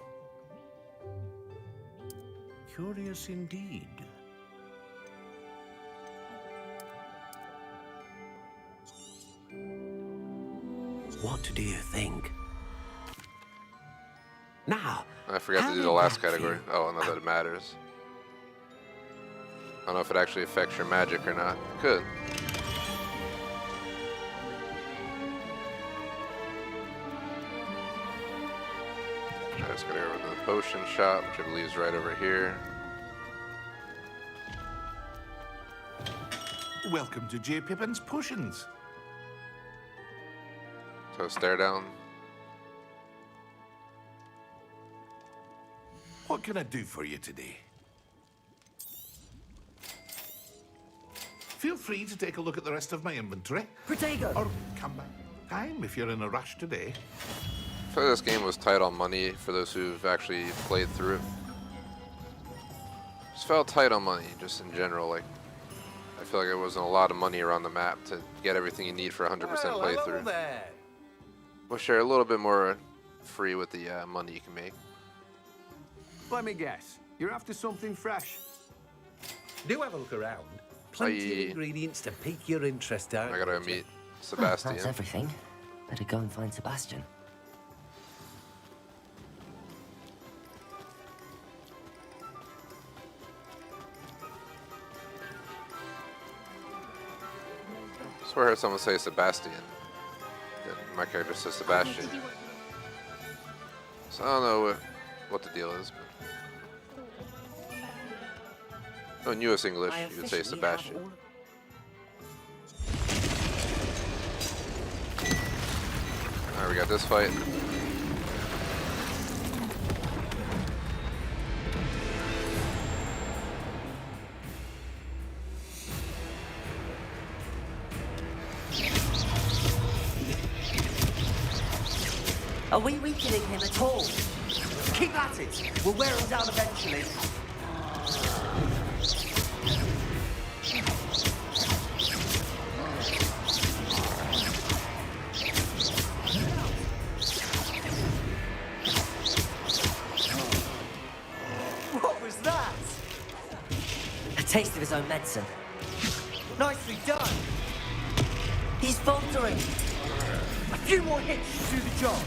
Curious indeed. What do you think? Now, I forgot to do the last category. Oh, not that it matters. I don't know if it actually affects your magic or not. It could. I just gotta go over to the potion shop, which I believe is right over here. Welcome to J. Pippin's Potions. So stare down. What can I do for you today? Feel free to take a look at the rest of my inventory. Protego! Or come back time if you're in a rush today. I feel like this game was tight on money for those who've actually played through it. Just felt tight on money, just in general. Like, I feel like there wasn't a lot of money around the map to get everything you need for 100% playthrough. We'll share a little bit more free with the money you can make. Let me guess. You're after something fresh. Do have a look around. Plenty of ingredients to pique your interest out. I gotta meet Sebastian. That's everything. Better go and find Sebastian. I swear I heard someone say Sebastian. Then my character says Sebastian. So I don't know what the deal is. But in US English, you would say Sebastian. Alright, we got this fight. Are we weakening him at all? Keep at it! We'll wear him down eventually. What was that? A taste of his own medicine. Nicely done! He's faltering! A few more hits to do the job!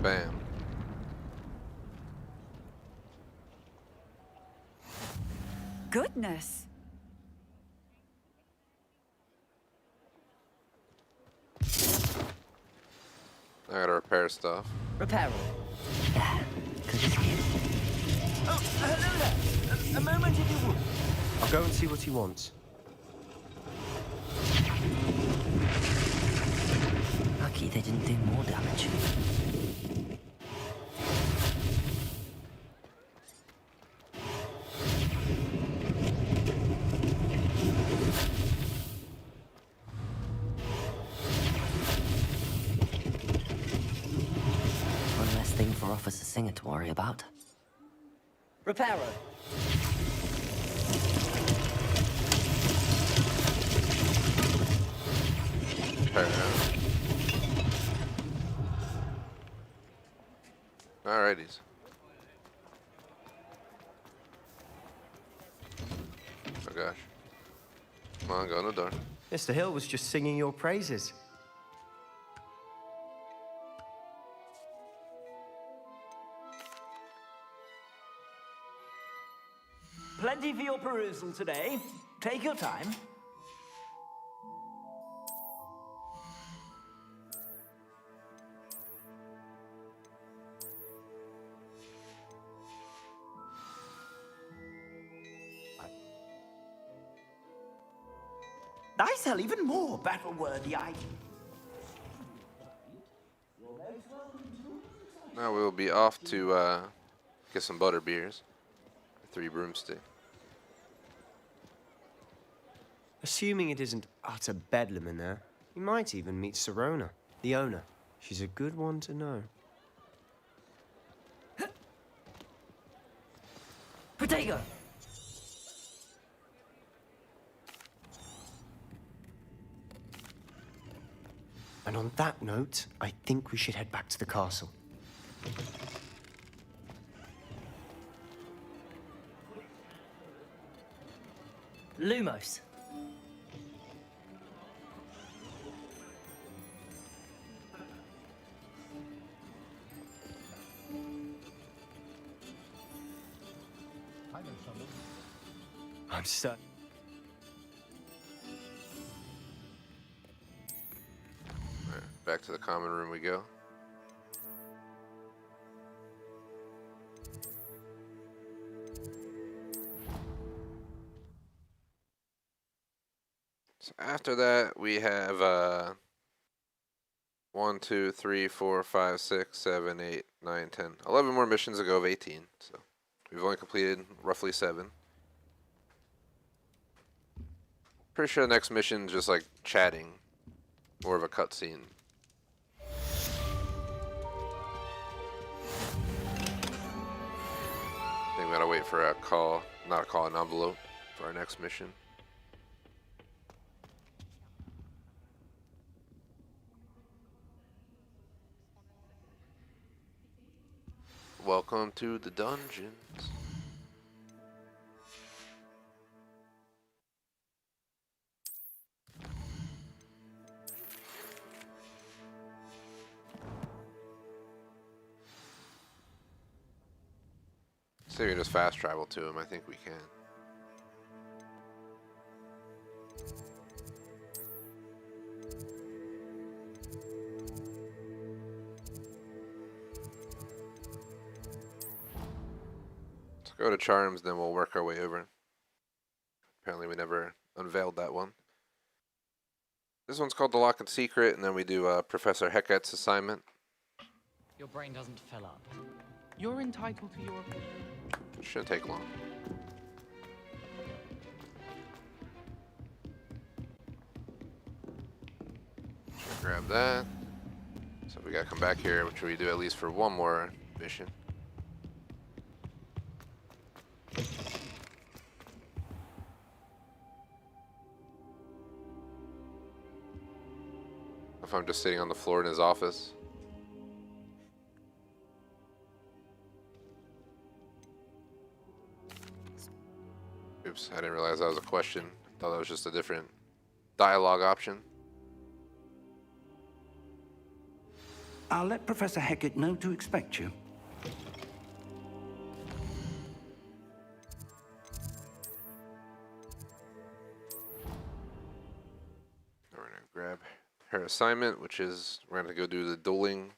Bam. Goodness. I gotta repair stuff. Repair it. There. Good as new. Oh, hello there. A moment if you would. I'll go and see what he wants. Lucky they didn't do more damage. One less thing for Officer Singer to worry about. Reparo. Alrighties. Oh gosh. Come on, go in the door. Mr. Hill was just singing your praises. Plenty for your perusal today. Take your time. I sell even more battle-worthy items. Now we'll be off to get some butter beers. 3 broomstick. Assuming it isn't utter bedlam in there, you might even meet Serona, the owner. She's a good one to know. Protego! And on that note, I think we should head back to the castle. Lumos. I'm stuck. Alright, back to the common room we go. After that, we have 1, 2, 3, 4, 5, 6, 7, 8, 9, 10, 11 more missions to go of 18. So we've only completed roughly 7. Pretty sure the next mission is just like chatting, more of a cutscene. I think we gotta wait for a call, not a call, an envelope for our next mission. Welcome to the dungeons. So we can just fast travel to him. I think we can. Let's go to Charms, then we'll work our way over. Apparently we never unveiled that one. This one's called the Lock and Secret, and then we do Professor Hecat's assignment. Your brain doesn't fill up. You're entitled to your opinion. Shouldn't take long. Should grab that. So we gotta come back here, which we do at least for one more mission. If I'm just sitting on the floor in his office. Oops, I didn't realize that was a question. I thought that was just a different dialogue option. I'll let Professor Hecat know to expect you. We're gonna grab her assignment, which is we're gonna go do the dueling.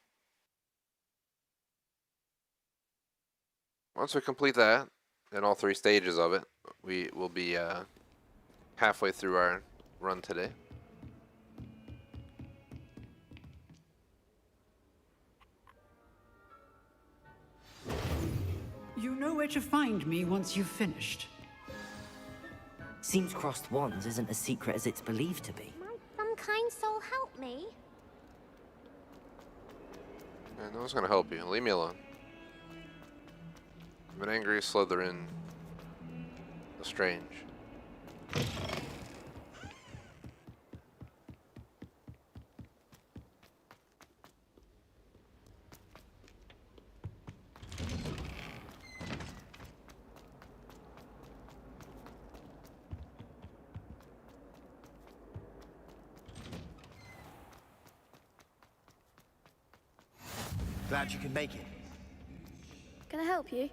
Once we complete that, and all 3 stages of it, we will be halfway through our run today. You know where to find me once you've finished. Seems crossed wands isn't as secret as it's believed to be. Might some kind soul help me? Yeah, no one's gonna help you. Leave me alone. I'm an angry Slytherin. Strange. Glad you could make it. Can I help you?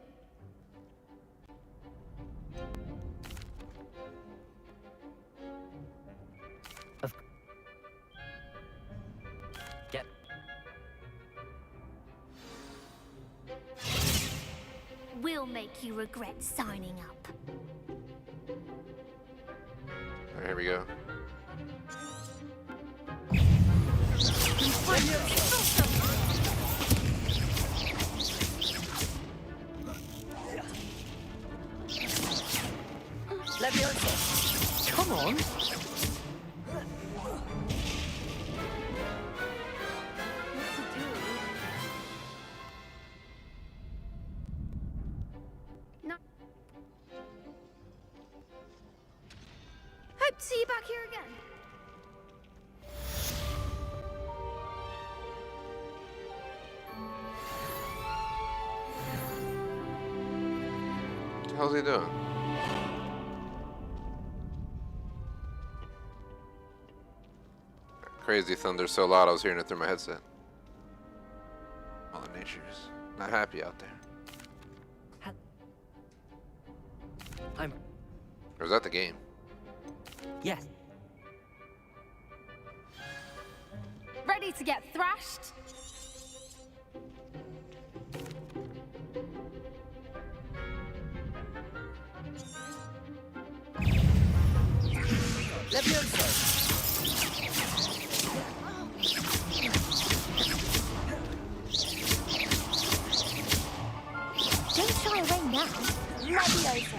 Get. We'll make you regret signing up. Alright, here we go. Leviosa! Come on! No. Hope to see you back here again. What the hell's he doing? Crazy thunder so loud I was hearing it through my headset. Mother Nature's not happy out there. I'm... Or was that the game? Yes. Ready to get thrashed? Leviosa! Leviosa.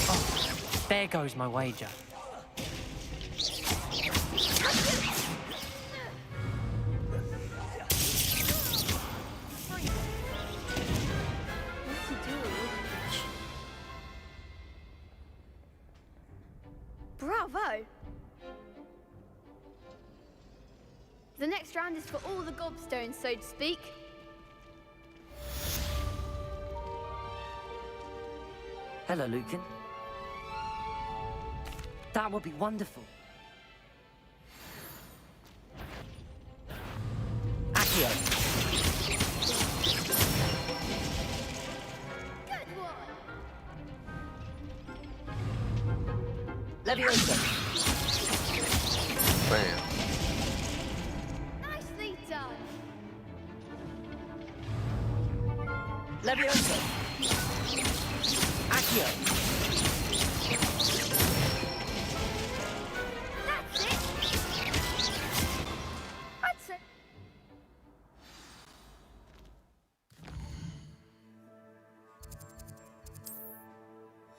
Oh, there goes my wager. Bravo! The next round is for all the gobstones, so to speak. Hello, Lucan. That would be wonderful. Accio. Good one! Leviosa. Bam. Nicely done! Leviosa. Accio. That's it! That's it!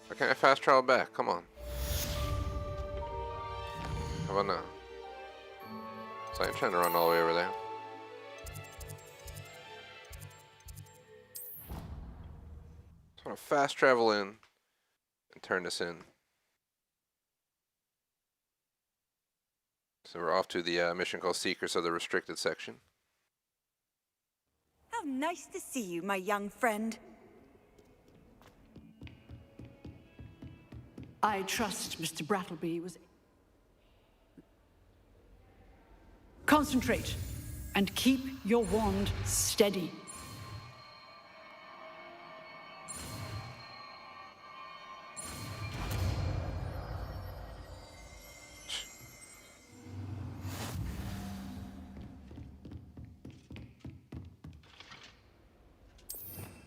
Why can't I fast travel back? Come on. How about now? So I'm trying to run all the way over there. Just want to fast travel in and turn this in. So we're off to the mission called Secrets of the Restricted Section. How nice to see you, my young friend. I trust Mr. Brattleby was... Concentrate and keep your wand steady.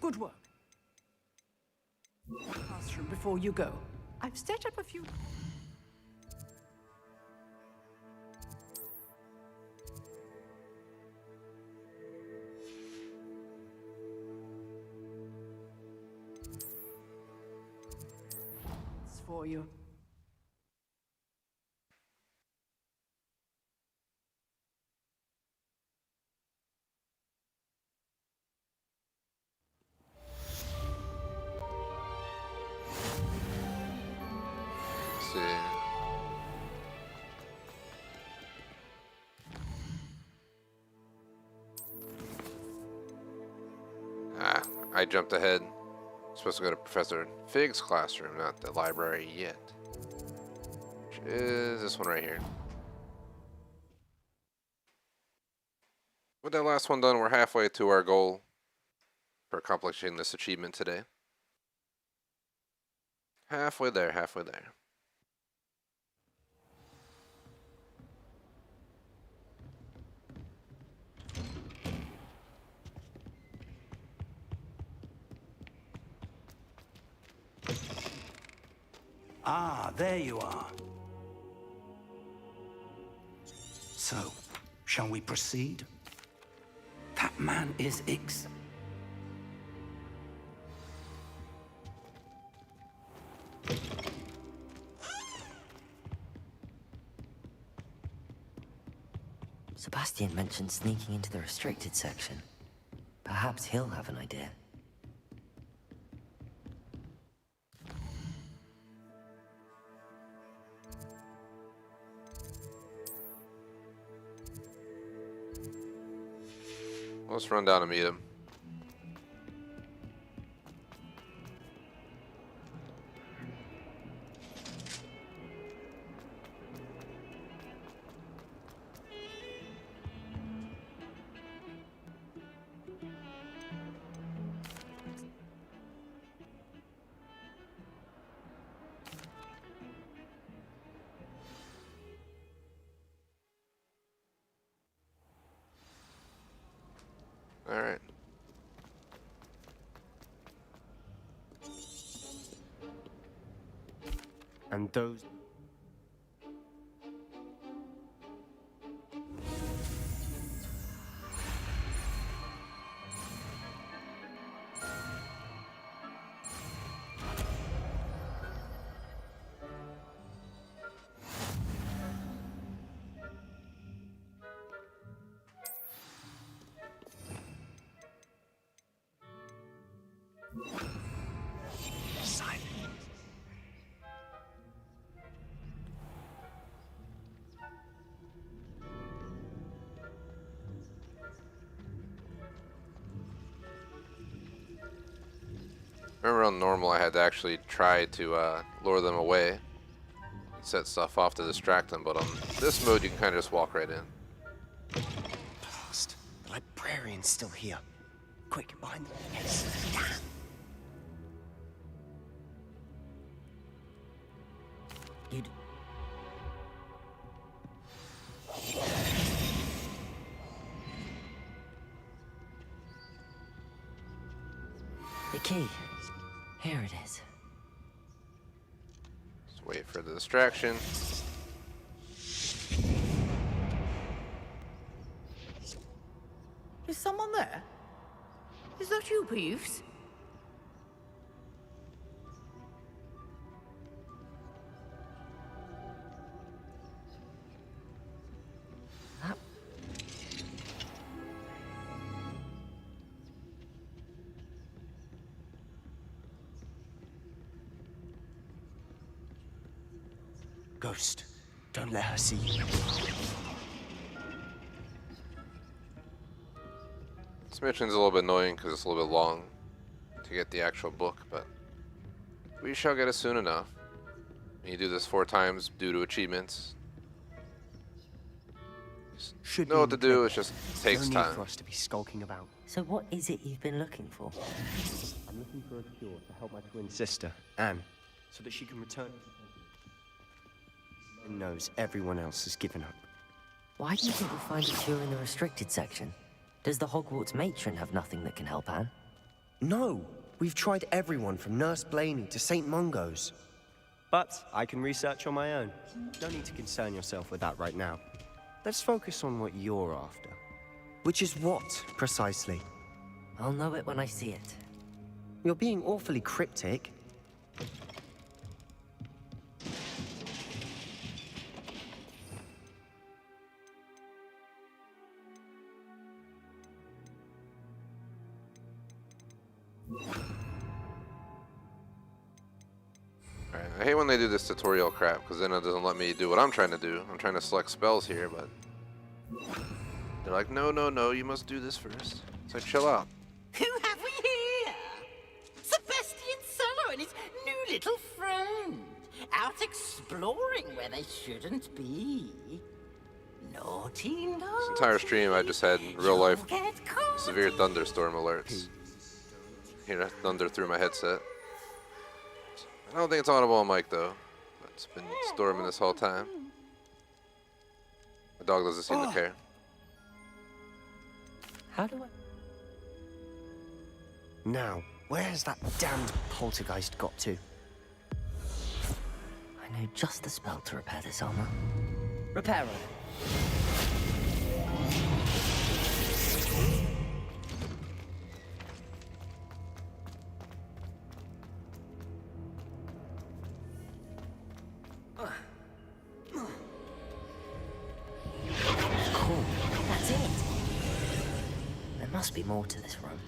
Good work. Classroom before you go. I've set up a few... It's for you. Let's see. Ah, I jumped ahead. Supposed to go to Professor Fig's classroom, not the library yet. Which is this one right here. With that last one done, we're halfway to our goal for accomplishing this achievement today. Halfway there, halfway there. Ah, there you are. So, shall we proceed? That man is X. Sebastian mentioned sneaking into the restricted section. Perhaps he'll have an idea. Let's run down and meet him. All right. And those... Remember on normal I had to actually try to lure them away. Set stuff off to distract them, but on this mode you can kind of just walk right in. Blast. The librarian's still here. Quick, behind the yes. You'd... The key. Here it is. Just wait for the distraction. Is someone there? Is that you, Peeves? Ghost, don't let her see you. This mission's a little bit annoying because it's a little bit long to get the actual book, but we shall get it soon enough. You do this 4 times due to achievements. Just know what to do, it just takes no time. Need for us to be skulking about. So what is it you've been looking for? I'm looking for a cure to help my twin sister, Anne, so that she can return. And knows everyone else has given up. Why do you think we'll find a cure in the restricted section? Does the Hogwarts matron have nothing that can help Anne? No! We've tried everyone from Nurse Blaney to St. Mungo's. But I can research on my own. No need to concern yourself with that right now. Let's focus on what you're after. Which is what, precisely? I'll know it when I see it. You're being awfully cryptic. I hate when they do this tutorial crap, because then it doesn't let me do what I'm trying to do. I'm trying to select spells here, but they're like, no, no, no, you must do this first. It's like, chill out. Who have we here? Sebastian Solo and his new little friend. Out exploring where they shouldn't be. Naughty, naughty. This entire stream I just had real life severe thunderstorm alerts. Hear thunder through my headset. I don't think it's audible on mic though. It's been storming this whole time. The dog doesn't seem to care. How do I... Now, where has that damned poltergeist got to? I know just the spell to repair this armor. Repair it. Cool. That's it. There must be more to this room.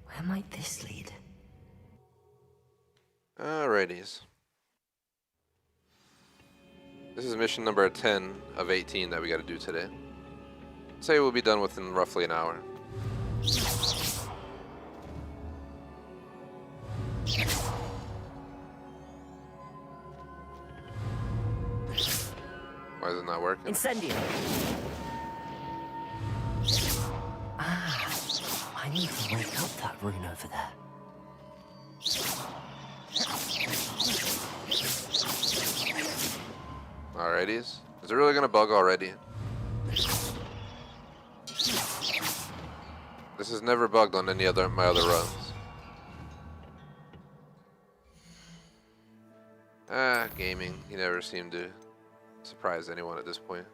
Where might this lead? Alrighties. This is mission number 10 of 18 that we gotta do today. I'd say we'll be done within roughly an hour. Why is it not working? Incendio. Ah, I need to wake up that rune over there. Alrighties. Is it really gonna bug already? This has never bugged on any other my other runs. Gaming. You never seem to surprise anyone at this point.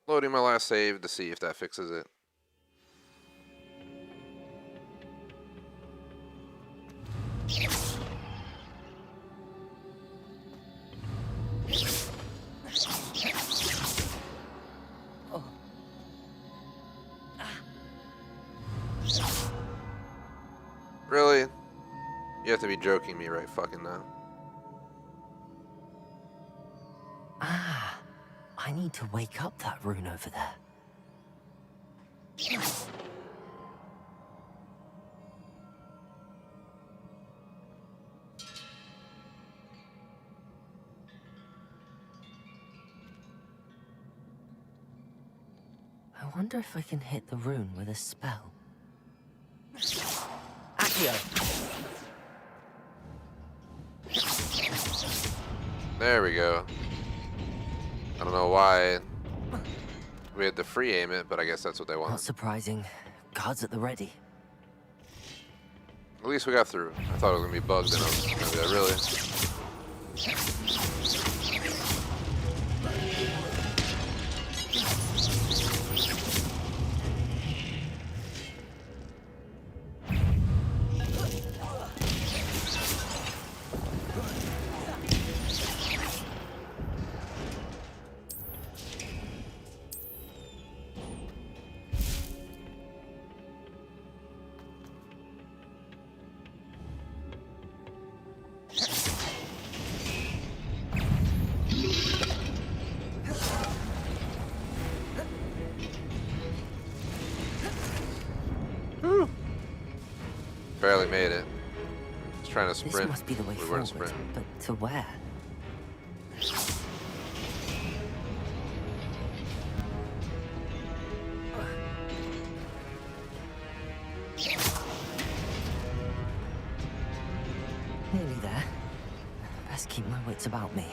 Loading my last save to see if that fixes it. Really? You have to be joking me right fucking now. I need to wake up that rune over there. I wonder if I can hit the rune with a spell. Accio! There we go. I don't know why we had to free aim it, but I guess that's what they want. Not surprising. Guards at the ready. At least we got through. I thought it was gonna be bugged, and I was gonna be like, really? Barely made it. Just trying to sprint. This must be the way we forward, weren't sprinting. but to where? Nearly there. Best keep my wits about me.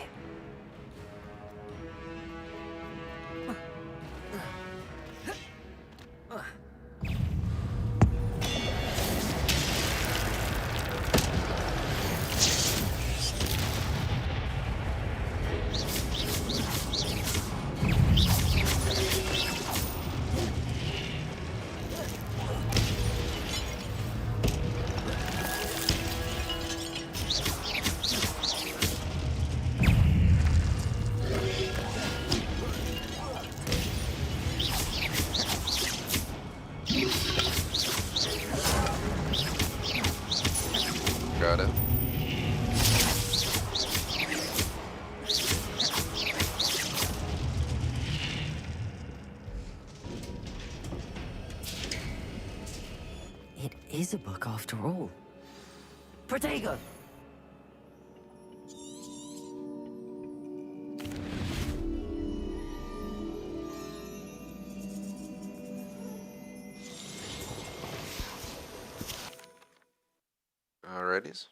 Got it. It is a book after all. Protego! Alrighties.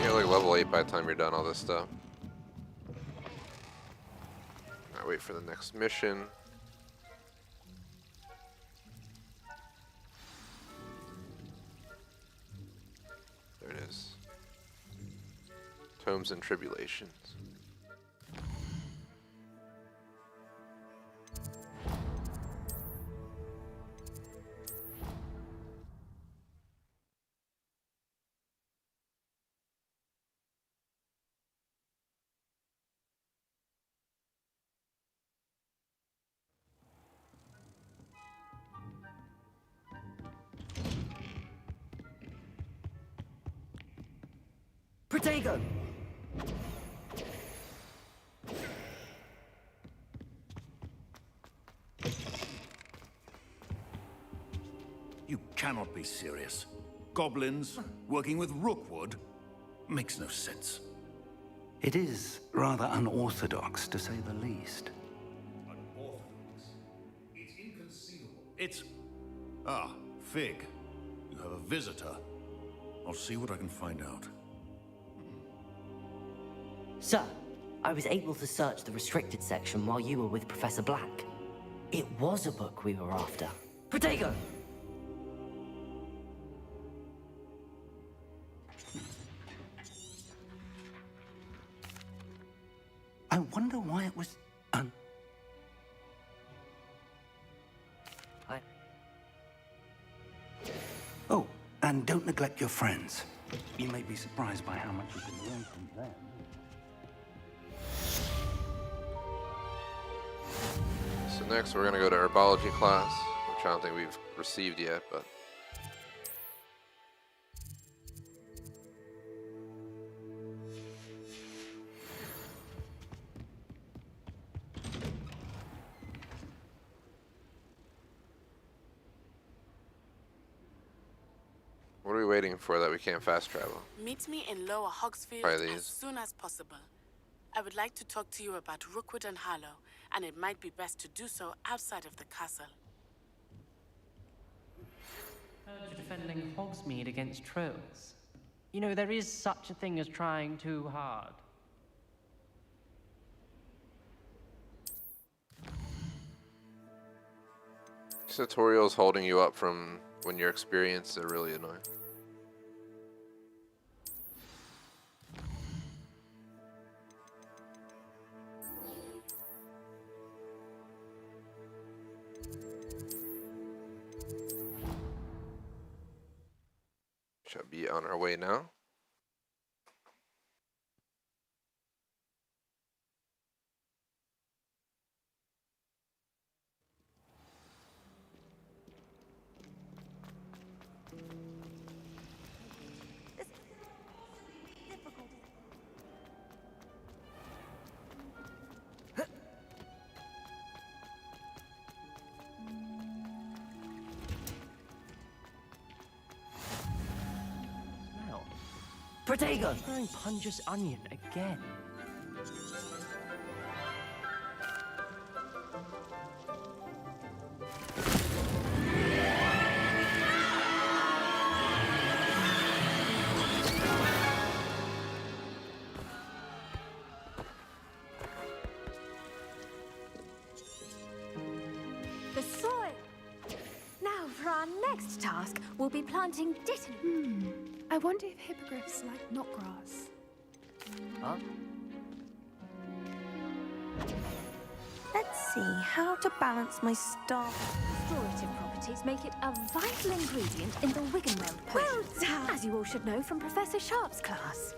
You're like level 8 by the time you're done all this stuff. I wait for the next mission. There it is. Tomes and Tribulations. Protego! You cannot be serious. Goblins working with Rookwood makes no sense. It is rather unorthodox, to say the least. Unorthodox. It's inconceivable. It's... Ah, Fig. You have a visitor. I'll see what I can find out. Sir, I was able to search the restricted section while you were with Professor Black. It was a book we were after. Protego! I wonder why it was neglect your friends. You may be surprised by how much you can learn from them. So next we're gonna go to herbology class, which I don't think we've received yet, but what are we waiting for that we can't fast travel? Meet me in Lower Hogsfield Probably as these. soon as possible. I would like to talk to you about Rookwood and Harlow, and it might be best to do so outside of the castle. Heard you're defending Hogsmeade against trolls. You know, there is such a thing as trying too hard. Tutorials holding you up from when you're experienced are really annoying. Shall be on our way now. Protego! Throwing Pungus onion again. The soil! Now for our next task, we'll be planting dittany. I wonder if hippogriffs like knotgrass. Huh? Let's see how to balance my staff. Restorative properties make it a vital ingredient in the Wiggenweld potion. Well done! As you all should know from Professor Sharp's class.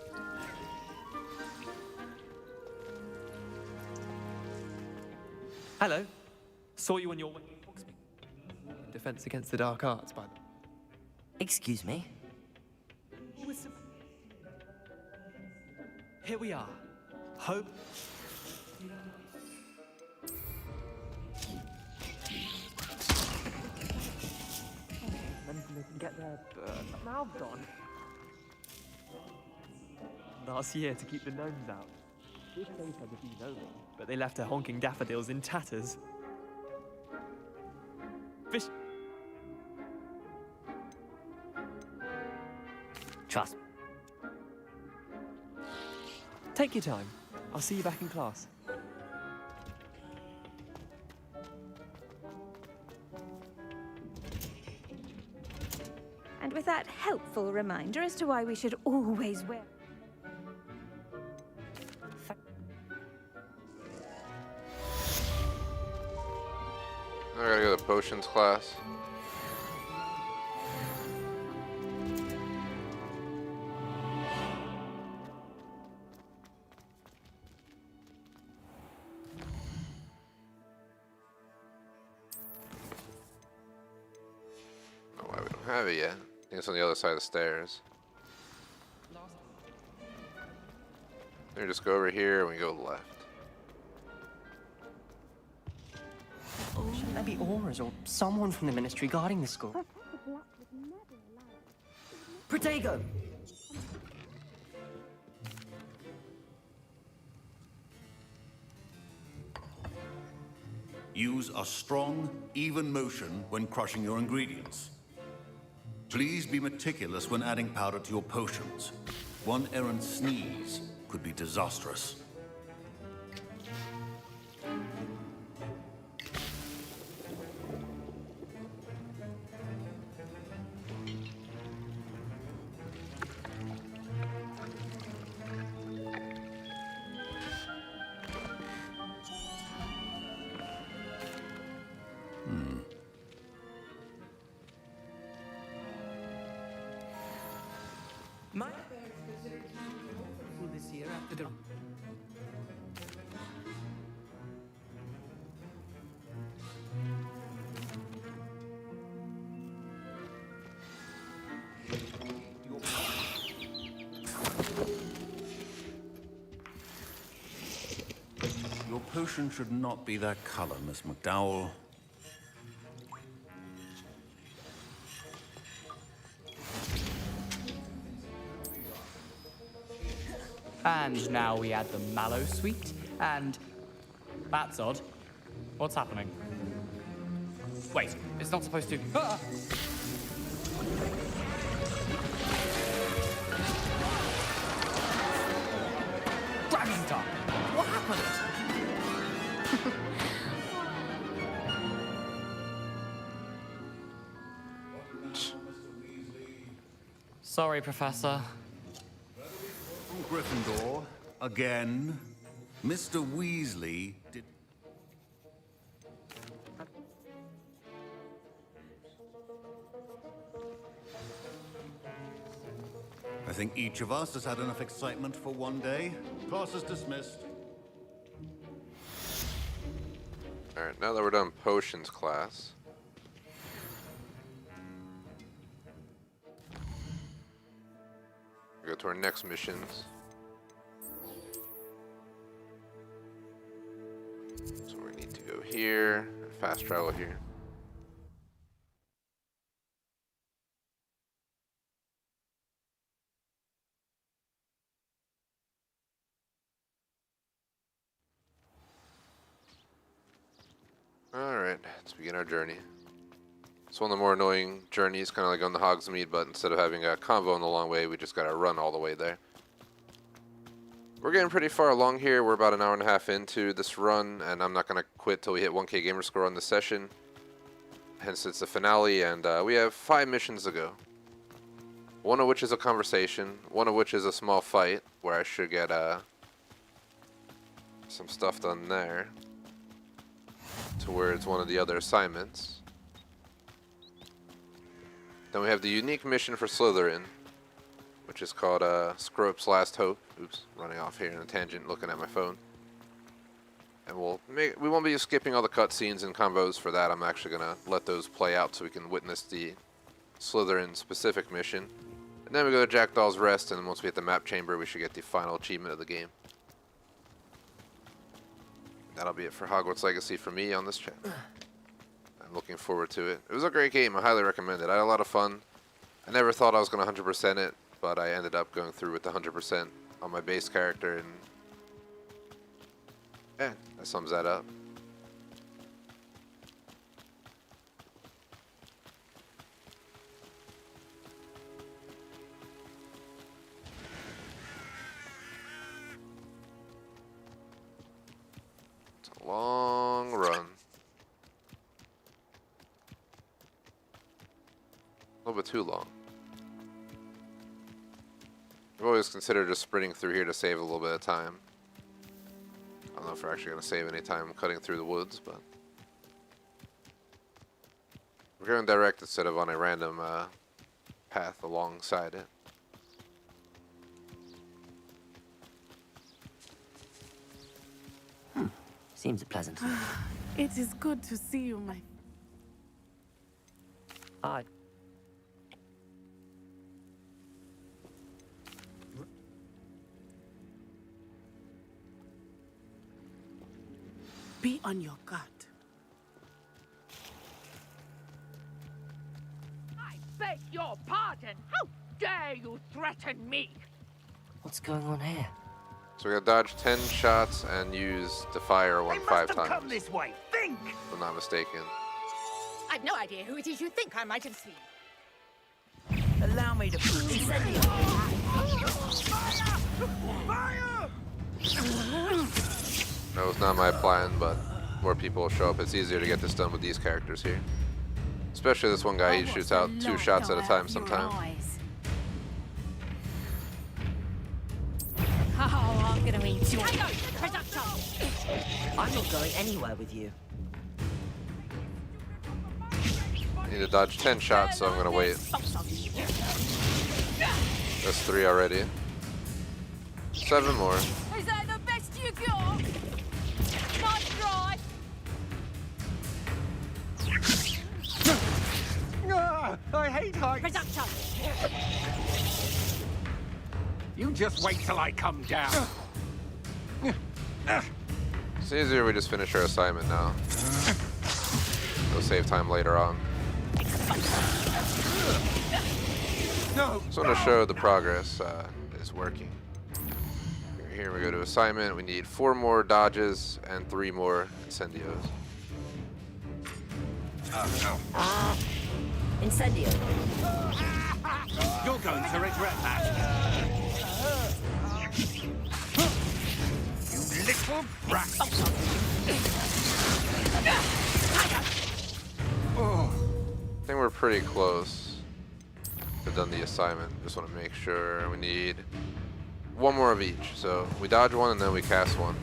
Hello. Saw you on your way. Defense against the dark arts, by the way. Excuse me? Here we are. Hope. Then they can get their mouths on. Last year to keep the gnomes out. This place had a few gnomes, but they left her honking daffodils in tatters. Fish. Trust. Take your time. I'll see you back in class. And with that helpful reminder as to why we should always wear... I gotta go to potions class. Oh, why we don't have it yet? I think it's on the other side of the stairs. We just go over here and we go left. Shouldn't there be aurors or someone from the ministry guarding the school? Protego! Use a strong, even motion when crushing your ingredients. Please be meticulous when adding powder to your potions. One errant sneeze could be disastrous. Your potion should not be that color, Miss McDowell. And now we add the mallow sweet, and that's odd. What's happening? Wait, it's not supposed to. Ah! Dragon tongue. What happened? Sorry, Professor. Gryffindor, again. Mr. Weasley did... I think each of us has had enough excitement for one day. Class is dismissed. Alright, now that we're done potions class. We go to our next missions. So we need to go here, and fast travel here. Alright, let's begin our journey. It's one of the more annoying journeys, kind of like on the Hogsmeade, but instead of having a convo on the long way, we just gotta run all the way there. We're getting pretty far along here. We're about an hour and a half into this run, and I'm not gonna quit till we hit 1K gamer score on this session. Hence, it's the finale, and we have 5 missions to go. One of which is a conversation, one of which is a small fight, where I should get some stuff done there, towards one of the other assignments. Then we have the unique mission for Slytherin, which is called Scrope's Last Hope. Oops, running off here in a tangent, looking at my phone. And we won't be skipping all the cutscenes and combos for that. I'm actually gonna let those play out so we can witness the Slytherin specific mission. And then we go to Jackdaw's Rest, and once we hit the map chamber, we should get the final achievement of the game. That'll be it for Hogwarts Legacy for me on this channel. I'm looking forward to it. It was a great game. I highly recommend it. I had a lot of fun. I never thought I was going to 100% it, but I ended up going through with the 100% on my base character, and yeah, that sums that up. It's a long run. A little bit too long. I've always considered just sprinting through here to save a little bit of time. I don't know if we're actually going to save any time cutting through the woods, but we're going direct instead of on a random path alongside it. Seems pleasant. It is good to see you, my... Be on your guard. I beg your pardon. How dare you threaten me? What's going on here? So we got to dodge 10 shots and use the fire one 5 times. Come this way. Think. If I'm not mistaken. I've no idea who it is you think I might have seen. Allow me to That was not my plan, but more people will show up. It's easier to get this done with these characters here. Especially this one guy, he shoots out 2 shots at a time sometimes. Oh, I'm gonna eat you. I'm not going anywhere with you. I need to dodge 10 shots, so I'm gonna wait. That's 3 already. 7 more. Is that the best you got? Nice try. I hate heights. Reduction. You just wait till I come down. It's easier we just finish our assignment now. We'll save time later on. No. Just want to show the progress is working. Here we go to assignment. We need 4 more dodges and 3 more incendios. Incendio. You're going to regret that. You little brat. I think we're pretty close to done the assignment. Just want to make sure. We need 1 more of each. So we dodge 1 and then we cast 1.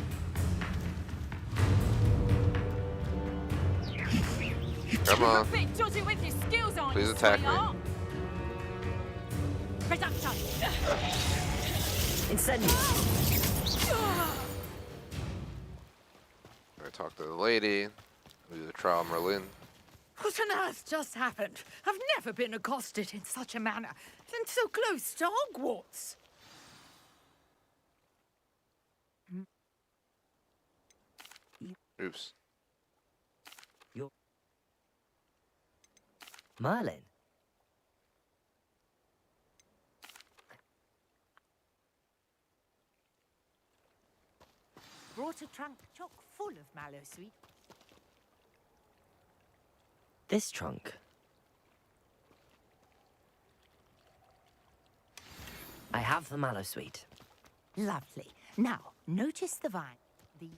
Come on. Please attack me. Incendio. I talk to the lady. We do the trial of Merlin. What on earth just happened? I've never been accosted in such a manner, and so close to Hogwarts. Oops. Merlin. Brought a trunk chock full of mallow sweet. This trunk. I have the mallow sweet. Lovely. Now, notice the vine. The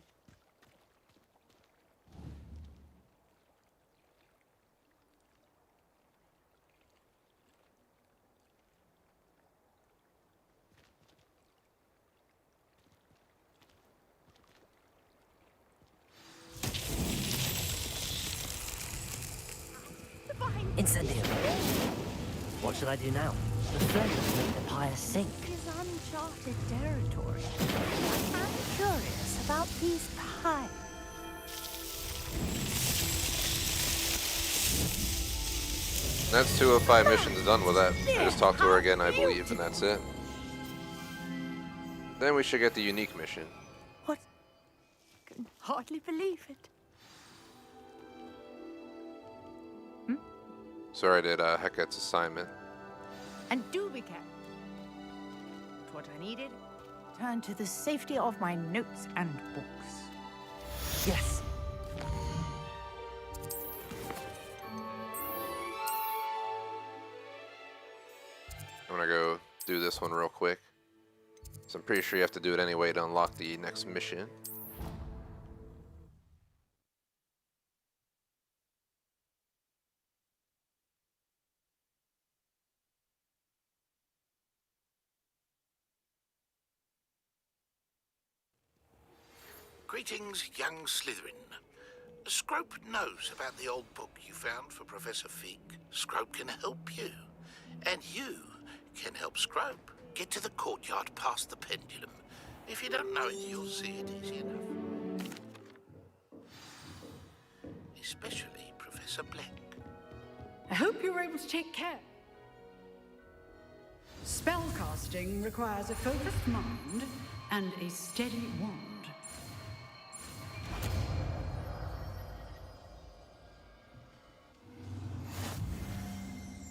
Incendio. What should I do now? The flames make the pyre sink. It is uncharted territory. I'm curious about these pies. That's 2 of 5 missions done with that. I just talked to her again, I believe, and that's it. Then we should get the unique mission. What? I can hardly believe it. Sorry, I did Hecate's assignment. And do be careful. What I needed, turn to the safety of my notes and books. Yes. I'm gonna go do this one real quick. So I'm pretty sure you have to do it anyway to unlock the next mission. Greetings, young Slytherin. Scrope knows about the old book you found for Professor Fig. Scrope can help you. And you can help Scrope get to the courtyard past the pendulum. If you don't know it, you'll see it easy enough. Especially Professor Black. I hope you were able to take care. Spellcasting requires a focused mind and a steady wand.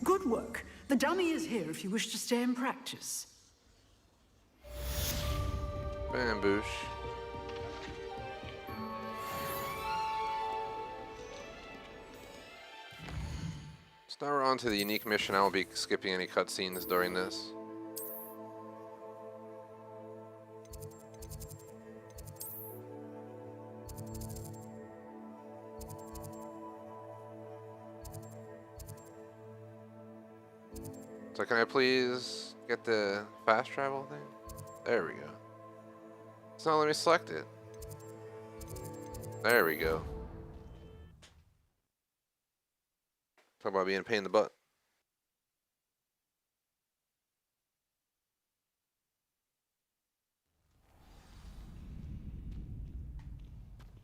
Good work. The dummy is here if you wish to stay and practice. Bamboosh. So now we're on to the unique mission. I won't be skipping any cutscenes during this. So can I please get the fast travel thing? There we go. It's not letting me select it. There we go. Talk about being a pain in the butt.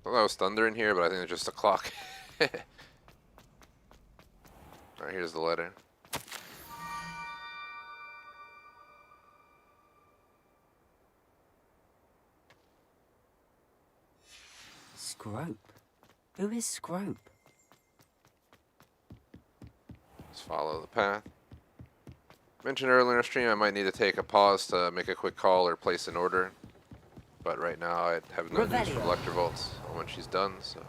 Well, that was thunder in here, but I think it's just a clock. Alright, here's the letter. Scrope? Who is Scrope? Let's follow the path. Mentioned earlier in our stream I might need to take a pause to make a quick call or place an order. But right now I have no news from Electrovolts on when she's done, so.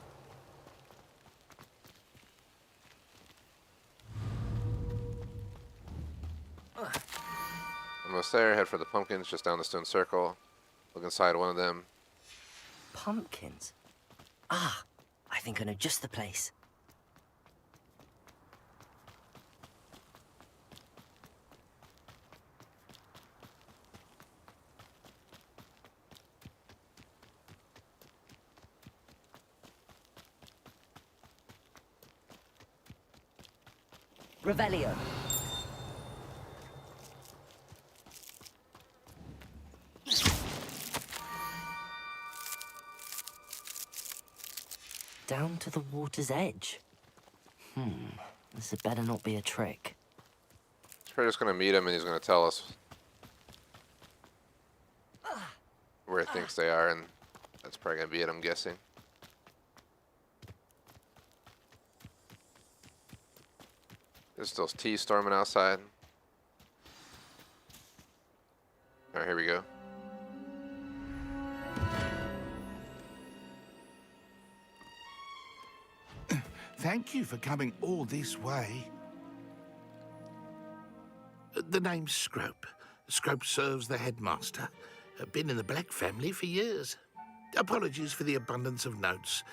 Almost there, head for the pumpkins just down the stone circle. Look inside one of them. Pumpkins? Ah, I think I know just the place. Revelio. Down to the water's edge. This had better not be a trick. We're just gonna meet him and he's gonna tell us where he thinks they are, and that's probably gonna be it, I'm guessing. There's still tea storming outside. Alright, here we go. Thank you for coming all this way. The name's Scrope. Scrope serves the headmaster. Been in the Black family for years. Apologies for the abundance of notes.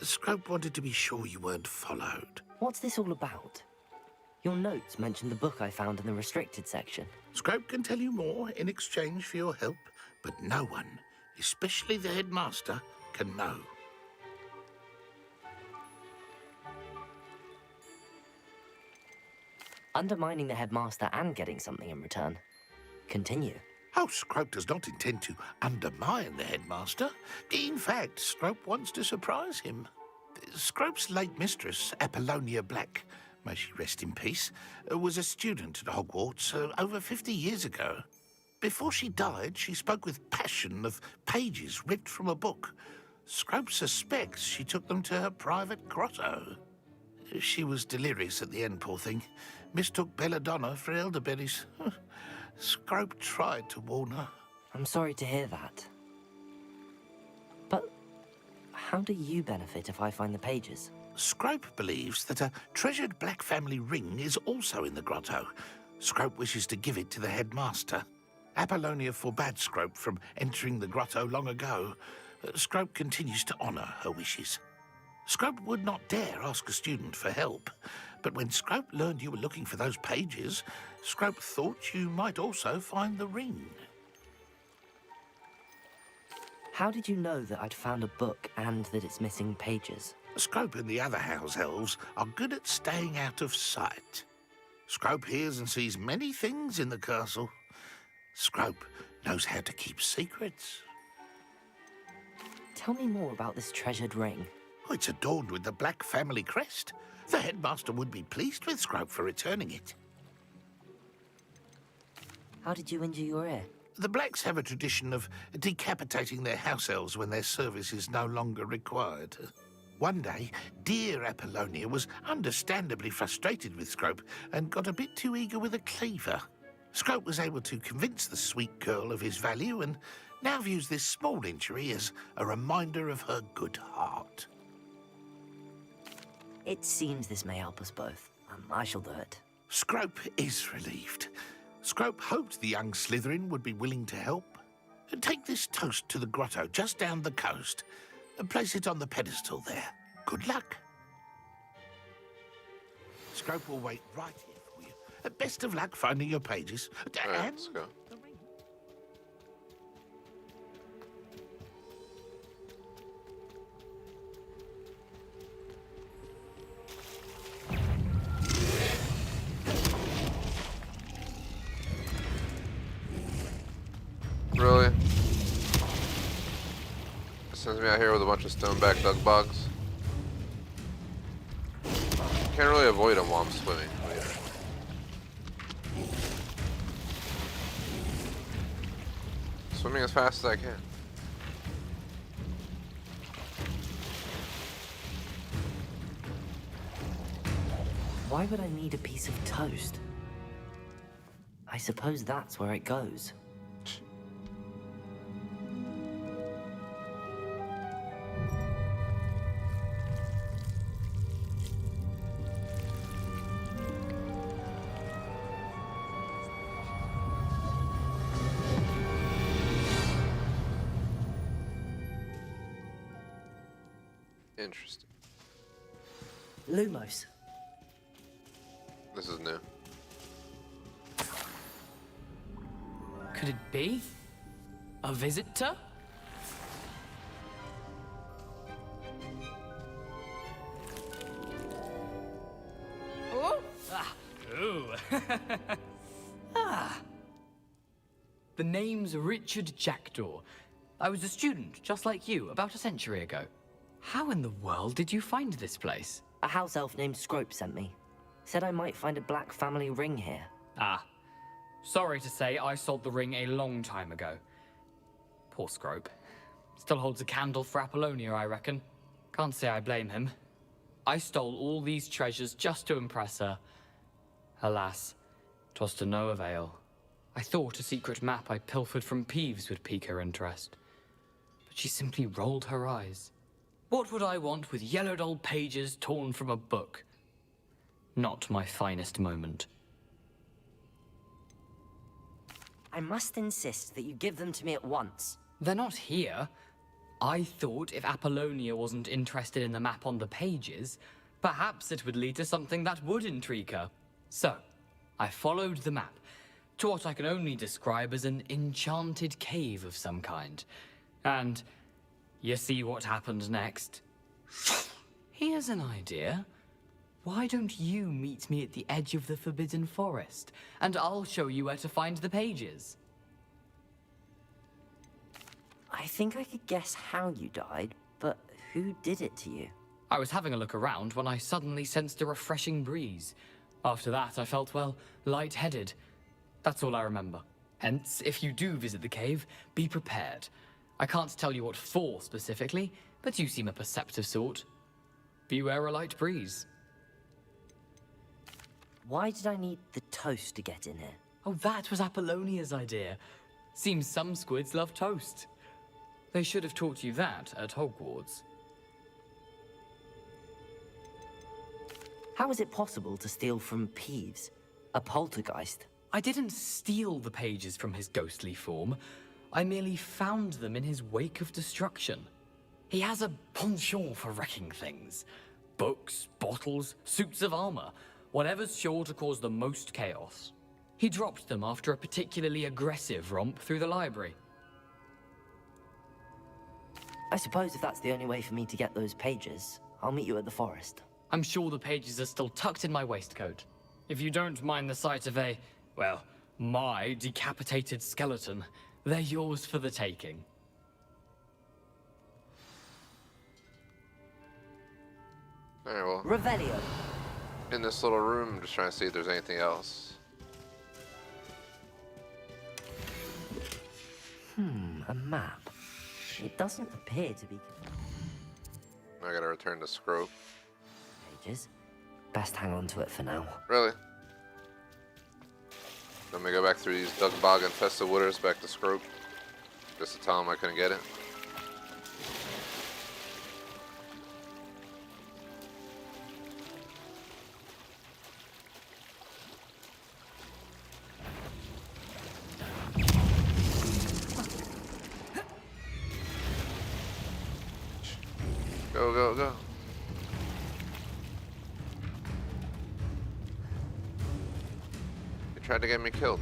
Scrope wanted to be sure you weren't followed. What's this all about? Your notes mentioned the book I found in the restricted section. Scrope can tell you more in exchange for your help, but no one, especially the headmaster, can know. Undermining the headmaster and getting something in return. Continue. Oh, Scrope does not intend to undermine the headmaster. In fact, Scrope wants to surprise him. Scrope's late mistress, Apollonia Black, may she rest in peace, was a student at Hogwarts over 50 years ago. Before she died, she spoke with passion of pages ripped from a book. Scrope suspects she took them to her private grotto. She was delirious at the end, poor thing. Mistook belladonna for elderberries. Scrope tried to warn her. I'm sorry to hear that. But how do you benefit if I find the pages? Scrope believes that a treasured Black family ring is also in the grotto. Scrope wishes to give it to the headmaster. Apollonia forbade Scrope from entering the grotto long ago. Scrope continues to honour her wishes. Scrope would not dare ask a student for help, but when Scrope learned you were looking for those pages, Scrope thought you might also find the ring. How did you know that I'd found a book and that it's missing pages? Scrope and the other house elves are good at staying out of sight. Scrope hears and sees many things in the castle. Scrope knows how to keep secrets. Tell me more about this treasured ring. Oh, it's adorned with the Black family crest. The headmaster would be pleased with Scrope for returning it. How did you injure your ear? The Blacks have a tradition of decapitating their house elves when their service is no longer required. One day, dear Apollonia was understandably frustrated with Scrope and got a bit too eager with a cleaver. Scrope was able to convince the sweet girl of his value and now views this small injury as a reminder of her good heart. It seems this may help us both. I shall do it. Scrope is relieved. Scrope hoped the young Slytherin would be willing to help. Take this toast to the grotto just down the coast and place it on the pedestal there. Good luck. Scrope will wait right here for you. Best of luck finding your pages. All right, let's go. Really? Sends me out here with a bunch of stoneback dug bogs. Can't really avoid them while I'm swimming. But yeah. Swimming as fast as I can. Why would I need a piece of toast? I suppose that's where it goes. Interesting. Lumos. This is new. Could it be? A visitor? Oh! Ah! Ooh! Ah! The name's Richard Jackdaw. I was a student, just like you, about a century ago. How in the world did you find this place? A house elf named Scrope sent me. Said I might find a black family ring here. Ah. Sorry to say, I sold the ring a long time ago. Poor Scrope. Still holds a candle for Apollonia, I reckon. Can't say I blame him. I stole all these treasures just to impress her. Alas, 'twas to no avail. I thought a secret map I pilfered from Peeves would pique her interest. But she simply rolled her eyes. What would I want with yellowed old pages torn from a book? Not my finest moment. I must insist that you give them to me at once. They're not here. I thought if Apollonia wasn't interested in the map on the pages, perhaps it would lead to something that would intrigue her. So, I followed the map to what I can only describe as an enchanted cave of some kind. And you see what happened next? Here's an idea. Why don't you meet me at the edge of the Forbidden Forest, and I'll show you where to find the pages? I think I could guess how you died, but who did it to you? I was having a look around when I suddenly sensed a refreshing breeze. After that, I felt, well, lightheaded. That's all I remember. Hence, if you do visit the cave, be prepared. I can't tell you what for specifically, but you seem a perceptive sort. Beware a light breeze. Why did I need the toast to get in here? Oh, that was Apollonia's idea. Seems some squids love toast. They should have taught you that at Hogwarts. How is it possible to steal from Peeves, a poltergeist? I didn't steal the pages from his ghostly form. I merely found them in his wake of destruction. He has a penchant for wrecking things. Books, bottles, suits of armor, whatever's sure to cause the most chaos. He dropped them after a particularly aggressive romp through the library. I suppose if that's the only way for me to get those pages, I'll meet you at the forest. I'm sure the pages are still tucked in my waistcoat. If you don't mind the sight of a, well, my decapitated skeleton, they're yours for the taking. Alright, well. Revelio. In this little room, just trying to see if there's anything else. A map. It doesn't appear to be... I gotta return to Scrope. Pages. Best hang on to it for now. Really? Let me go back through these Dug Bog infested waters back to Scrope. Just to tell him I couldn't get it. Go, go, go. They tried to get me killed.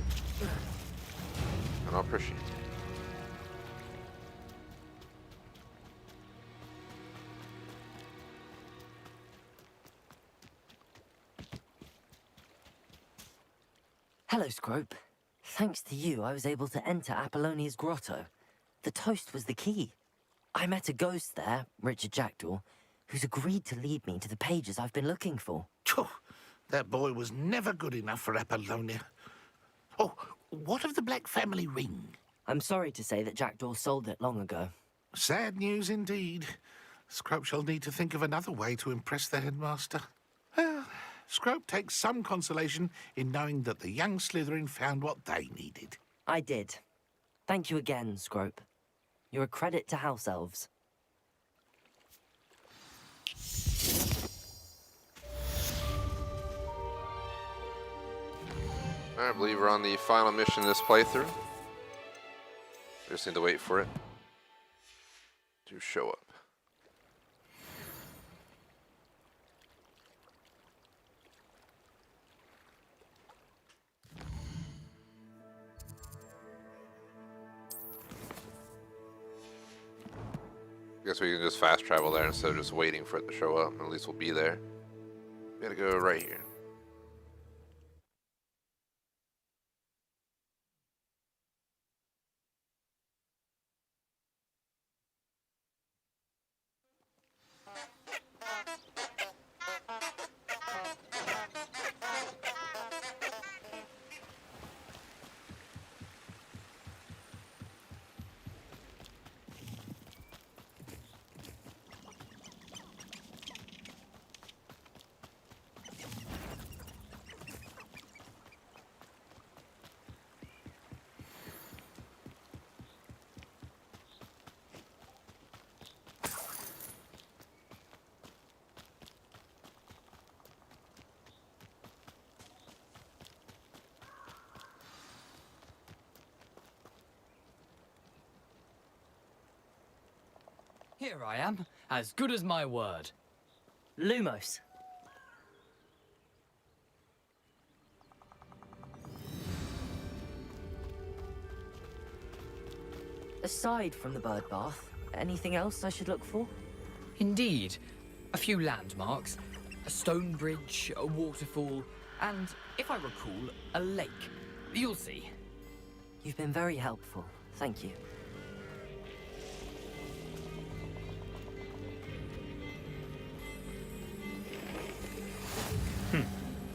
And I'll appreciate it. Hello, Scrope. Thanks to you, I was able to enter Apollonia's grotto. The toast was the key. I met a ghost there, Richard Jackdaw, who's agreed to lead me to the pages I've been looking for. Phew, that boy was never good enough for Apollonia. Oh, what of the Black family ring? I'm sorry to say that Jackdaw sold it long ago. Sad news indeed. Scrope shall need to think of another way to impress the headmaster. Well, Scrope takes some consolation in knowing that the young Slytherin found what they needed. I did. Thank you again, Scrope. You're a credit to House Elves. I believe we're on the final mission in this playthrough. We just need to wait for it to show up. I guess we can just fast travel there instead of just waiting for it to show up. At least we'll be there. We gotta go right here. Here I am, as good as my word. Lumos. Aside from the bird bath, anything else I should look for? Indeed. A few landmarks, a stone bridge, a waterfall, and, if I recall, a lake. You'll see. You've been very helpful. Thank you.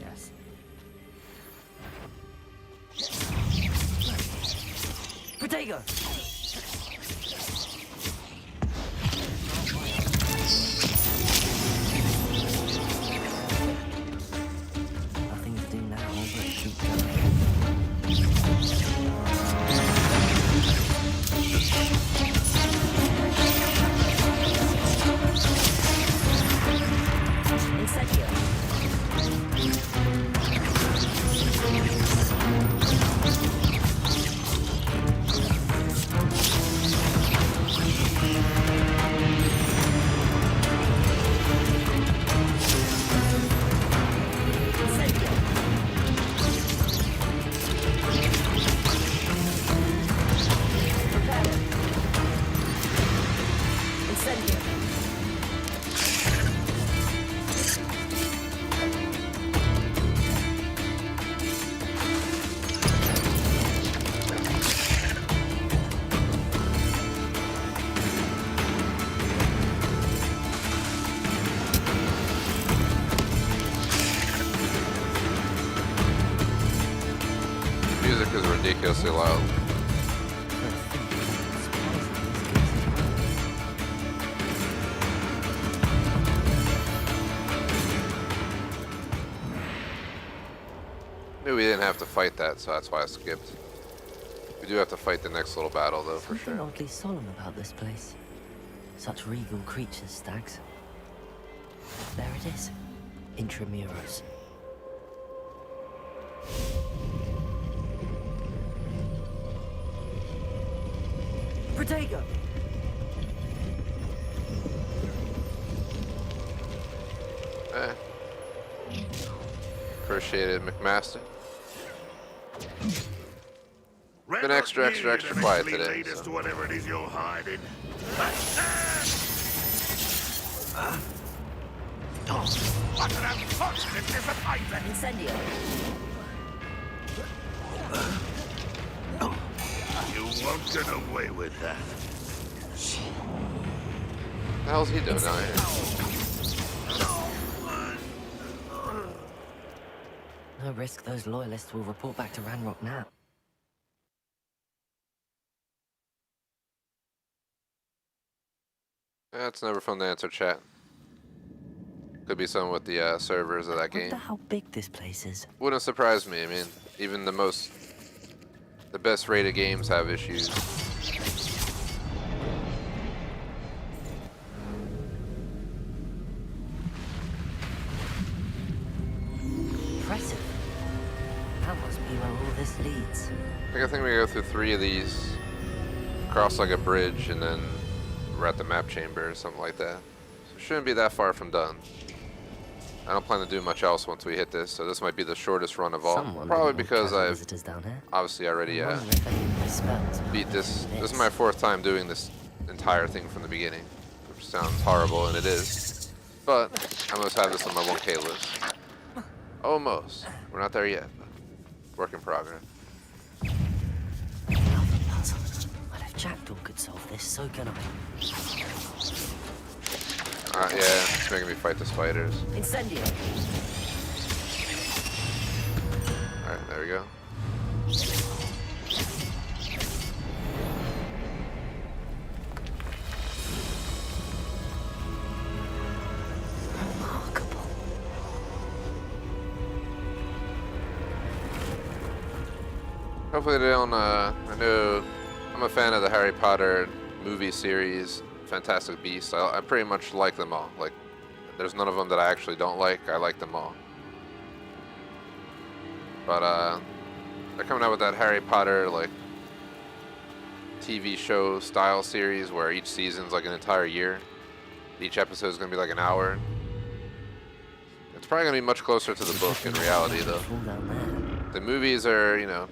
Yes. Protego! Nothing to do now but keep going. Incendio. Music is ridiculously loud. Knew we didn't have to fight that, so that's why I skipped. We do have to fight the next little battle, though, for Something sure. oddly solemn about this place. Such regal creatures, stags. There it is. Intramuros. Protego! Appreciate it, McMaster. Been extra quiet today. Lead us to whatever it is you're hiding. What an unfortunate disappointment! Incendio. You won't get away with that. the hell's he doing down here? No risk those loyalists will report back to Ranrok now. That's never fun to answer, chat. Could be something with the servers of that game. I wonder how big this place is. Wouldn't surprise me. I mean, even the best rated games have issues. Impressive. That must be where all this leads. I think we go through 3 of these, cross like a bridge, and then we're at the map chamber or something like that. So it shouldn't be that far from done. I don't plan to do much else once we hit this, so this might be the shortest run of all. Probably because I've obviously already beat this. This is my 4th time doing this entire thing from the beginning, which sounds horrible, and it is. But I must have this on my 1K list. Almost. We're not there yet, but work in progress. Another puzzle. Well, if Jackdaw could solve this, so can I. Yeah, it's making me fight the spiders. Incendio. Alright, there we go. Remarkable. Hopefully they don't, I know I'm a fan of the Harry Potter movie series, Fantastic Beasts. I pretty much like them all. Like, there's none of them that I actually don't like. I like them all. But they're coming out with that Harry Potter like TV show style series where each season's like an entire year. Each episode is gonna be like an hour. It's probably gonna be much closer to the book in reality, though. The movies are, you know,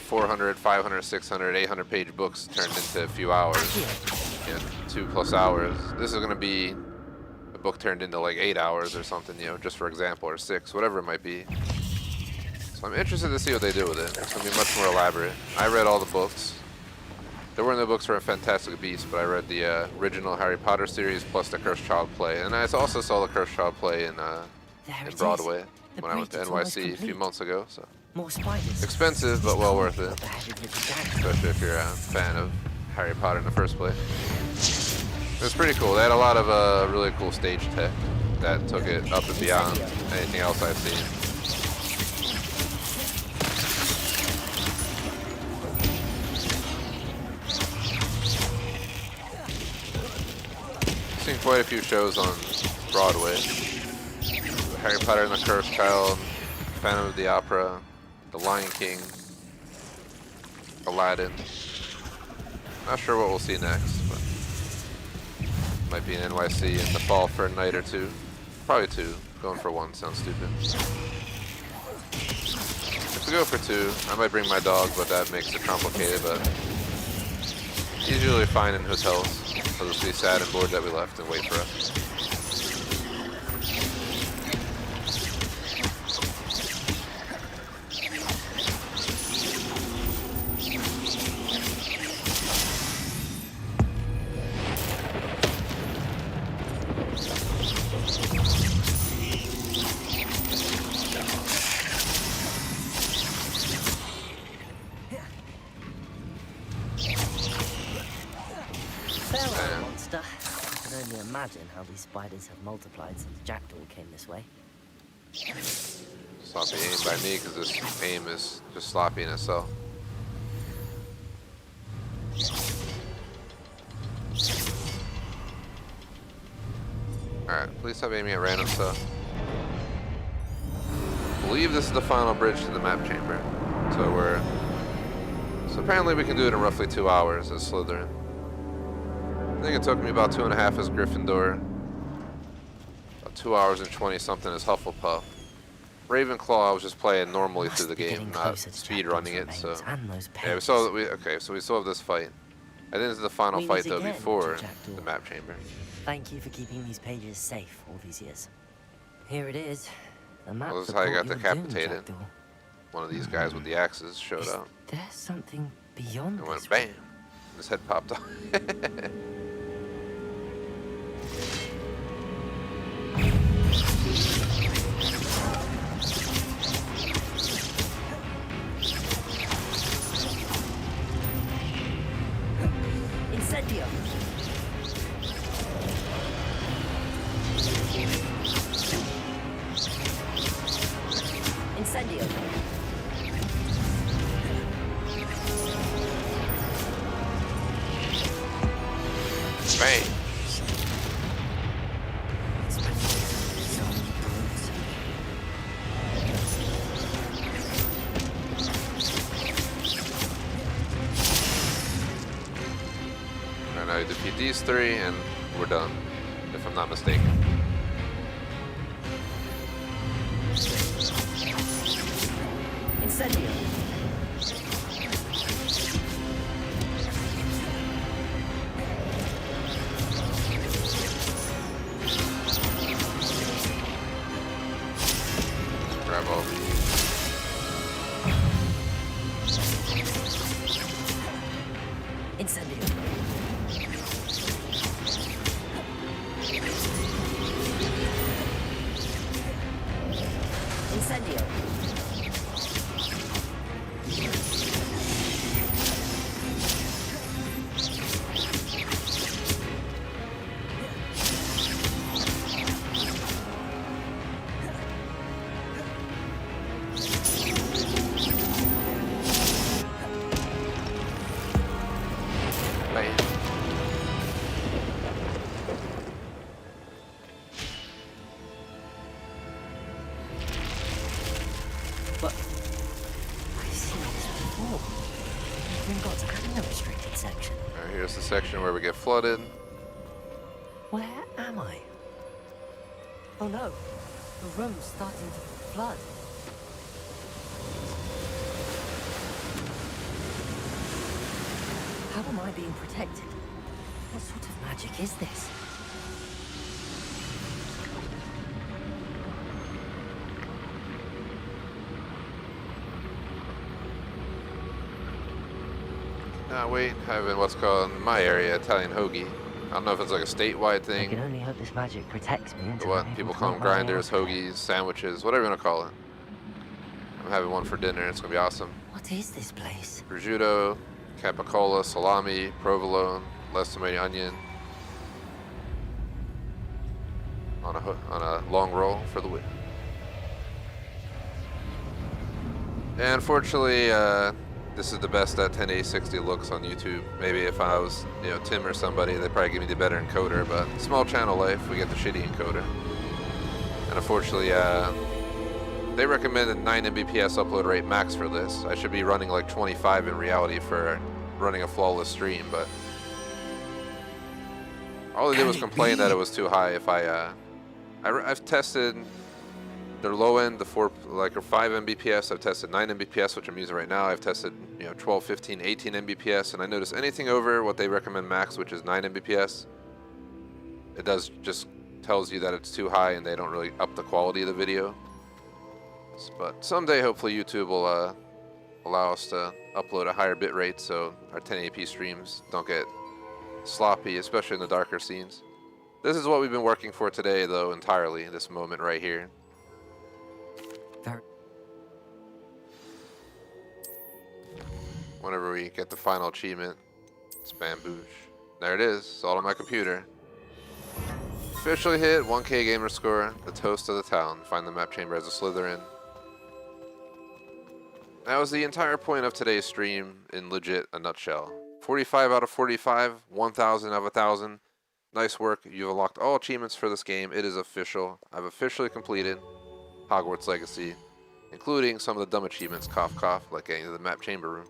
400, 500, 600, 800 page books turned into a few hours. You know, 2+ hours. This is going to be a book turned into like 8 hours or something, you know, just for example, or 6, whatever it might be. So I'm interested to see what they do with it. It's going to be much more elaborate. I read all the books. There were no books for Fantastic Beasts, but I read the original Harry Potter series plus the Cursed Child play. And I also saw the Cursed Child play in Broadway when I went to NYC a few months ago. So more spiders. Expensive, but well worth it. Especially if you're a fan of Harry Potter in the first place. It was pretty cool. They had a lot of really cool stage tech that took it up and beyond anything else I've seen. I've seen quite a few shows on Broadway. Harry Potter and the Cursed Child, Phantom of the Opera, The Lion King, Aladdin. Not sure what we'll see next, but might be in NYC in the fall for a night or 2. Probably 2. Going for 1 sounds stupid. If we go for 2, I might bring my dog, but that makes it complicated, but he's usually fine in hotels. He'll just be sad and bored that we left and wait for us. Imagine how these spiders have multiplied since Jackdaw came this way. Sloppy aim by me because this aim is just sloppy in itself. Alright, please stop aiming at random stuff. I believe this is the final bridge to the map chamber. So apparently we can do it in roughly 2 hours as Slytherin. I think it took me about 2.5 as Gryffindor. About 2 hours and 20 something as Hufflepuff. Ravenclaw I was just playing normally through the game, not speed running it, so yeah, we still have this fight. I think this is the final fight though before the map chamber. Thank you for keeping these pages safe all these years. Here it is. The map. Well, this is how you got decapitated. One of these guys with the axes showed up. There's something beyond and went bam. His head popped off. these three and we're done, if I'm not mistaken. Incendio. Grab all these. Incendio. Incendio. Here's the section where we get flooded. Where am I? Oh no, the room's starting to flood. How am I being protected? What sort of magic is this? We have in what's called in my area Italian hoagie. I don't know if it's like a statewide I thing. can only hope this magic protects me until What I'm people able call to them, make my way grinders, outside. hoagies, sandwiches, whatever you want to call it. I'm having one for dinner. It's gonna be awesome. What is this place? Prosciutto, capicola, salami, provolone, less tomato, onion. On a long roll for the win. And unfortunately, this is the best that 1080 looks on YouTube. Maybe if I was, Tim or somebody, they'd probably give me the better encoder, but small channel life, we get the shitty encoder. And unfortunately, they recommended 9 Mbps upload rate max for this. I should be running like 25 in reality for running a flawless stream, but all they did was complain that it was too high. If I've tested their low end, the 5 Mbps. I've tested 9 Mbps, which I'm using right now. I've tested 12, 15, 18 Mbps, and I notice anything over what they recommend max, which is 9 Mbps, it just tells you that it's too high and they don't really up the quality of the video. But someday, hopefully, YouTube will allow us to upload a higher bit rate so our 1080p streams don't get sloppy, especially in the darker scenes. This is what we've been working for today, though, entirely, this moment right here. Whenever we get the final achievement, it's bamboosh. There it is, it's all on my computer. Officially hit 1K gamer score, the toast of the town. Find the map chamber as a Slytherin. That was the entire point of today's stream in legit a nutshell. 45 out of 45, 1,000 out of 1,000. Nice work, you've unlocked all achievements for this game. It is official. I've officially completed Hogwarts Legacy, including some of the dumb achievements, cough cough, like getting to the map chamber room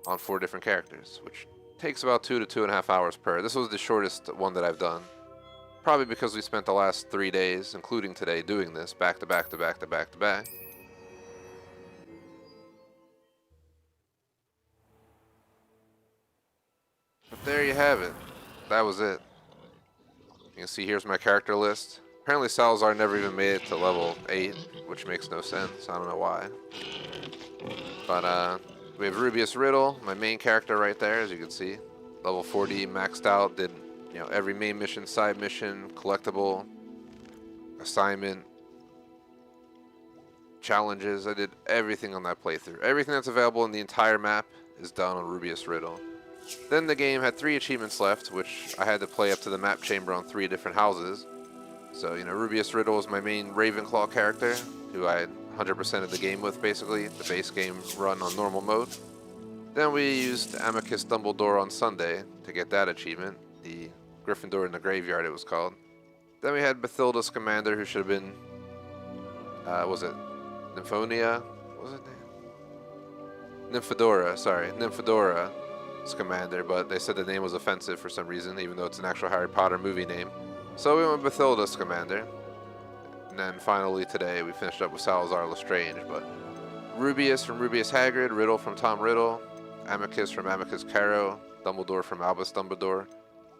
on 4 different characters, which takes about 2 to 2.5 hours per. This was the shortest one that I've done. Probably because we spent the last 3 days, including today, doing this back to back to back to back to back. But there you have it. That was it. You can see here's my character list. Apparently Salazar never even made it to level 8, which makes no sense. I don't know why. But we have Rubius Riddle, my main character right there, as you can see. Level 40, maxed out, did every main mission, side mission, collectible, assignment, challenges. I did everything on that playthrough. Everything that's available in the entire map is done on Rubius Riddle. Then the game had 3 achievements left, which I had to play up to the map chamber on 3 different houses. So, Rubius Riddle is my main Ravenclaw character, who I had 100% of the game with, basically. The base game run on normal mode. Then we used Amicus Dumbledore on Sunday to get that achievement. The Gryffindor in the Graveyard, it was called. Then we had Bathilda Scamander, who should have been, was it Nymphonia? What was it? Nymphadora, sorry. Nymphadora. Scamander, but they said the name was offensive for some reason, even though it's an actual Harry Potter movie name. So we went with Bathilda Scamander. And then finally today we finished up with Salazar Lestrange, but Rubius from Rubius Hagrid, Riddle from Tom Riddle, Amicus from Amicus Caro, Dumbledore from Albus Dumbledore,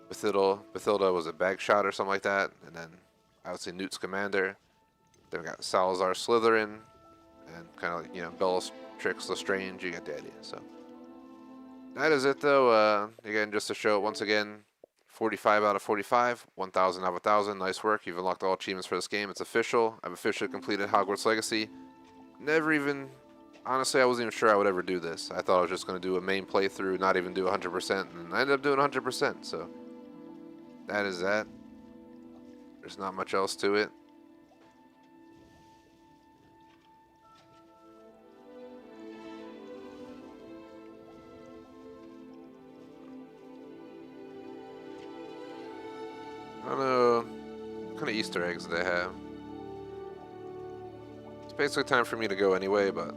Bathilda was a bag shot or something like that, and then obviously Newt Scamander. Then we got Salazar Slytherin, and kind of like, you know, Bellatrix Lestrange, you get the idea. So that is it though. Again, just to show it once again, 45 out of 45, 1,000 out of 1,000. Nice work. You've unlocked all achievements for this game. It's official. I've officially completed Hogwarts Legacy. Never even, honestly, I wasn't even sure I would ever do this. I thought I was just going to do a main playthrough, not even do 100%, and I ended up doing 100%. So that is that. There's not much else to it. I don't know what kind of Easter eggs they have. It's basically time for me to go anyway, but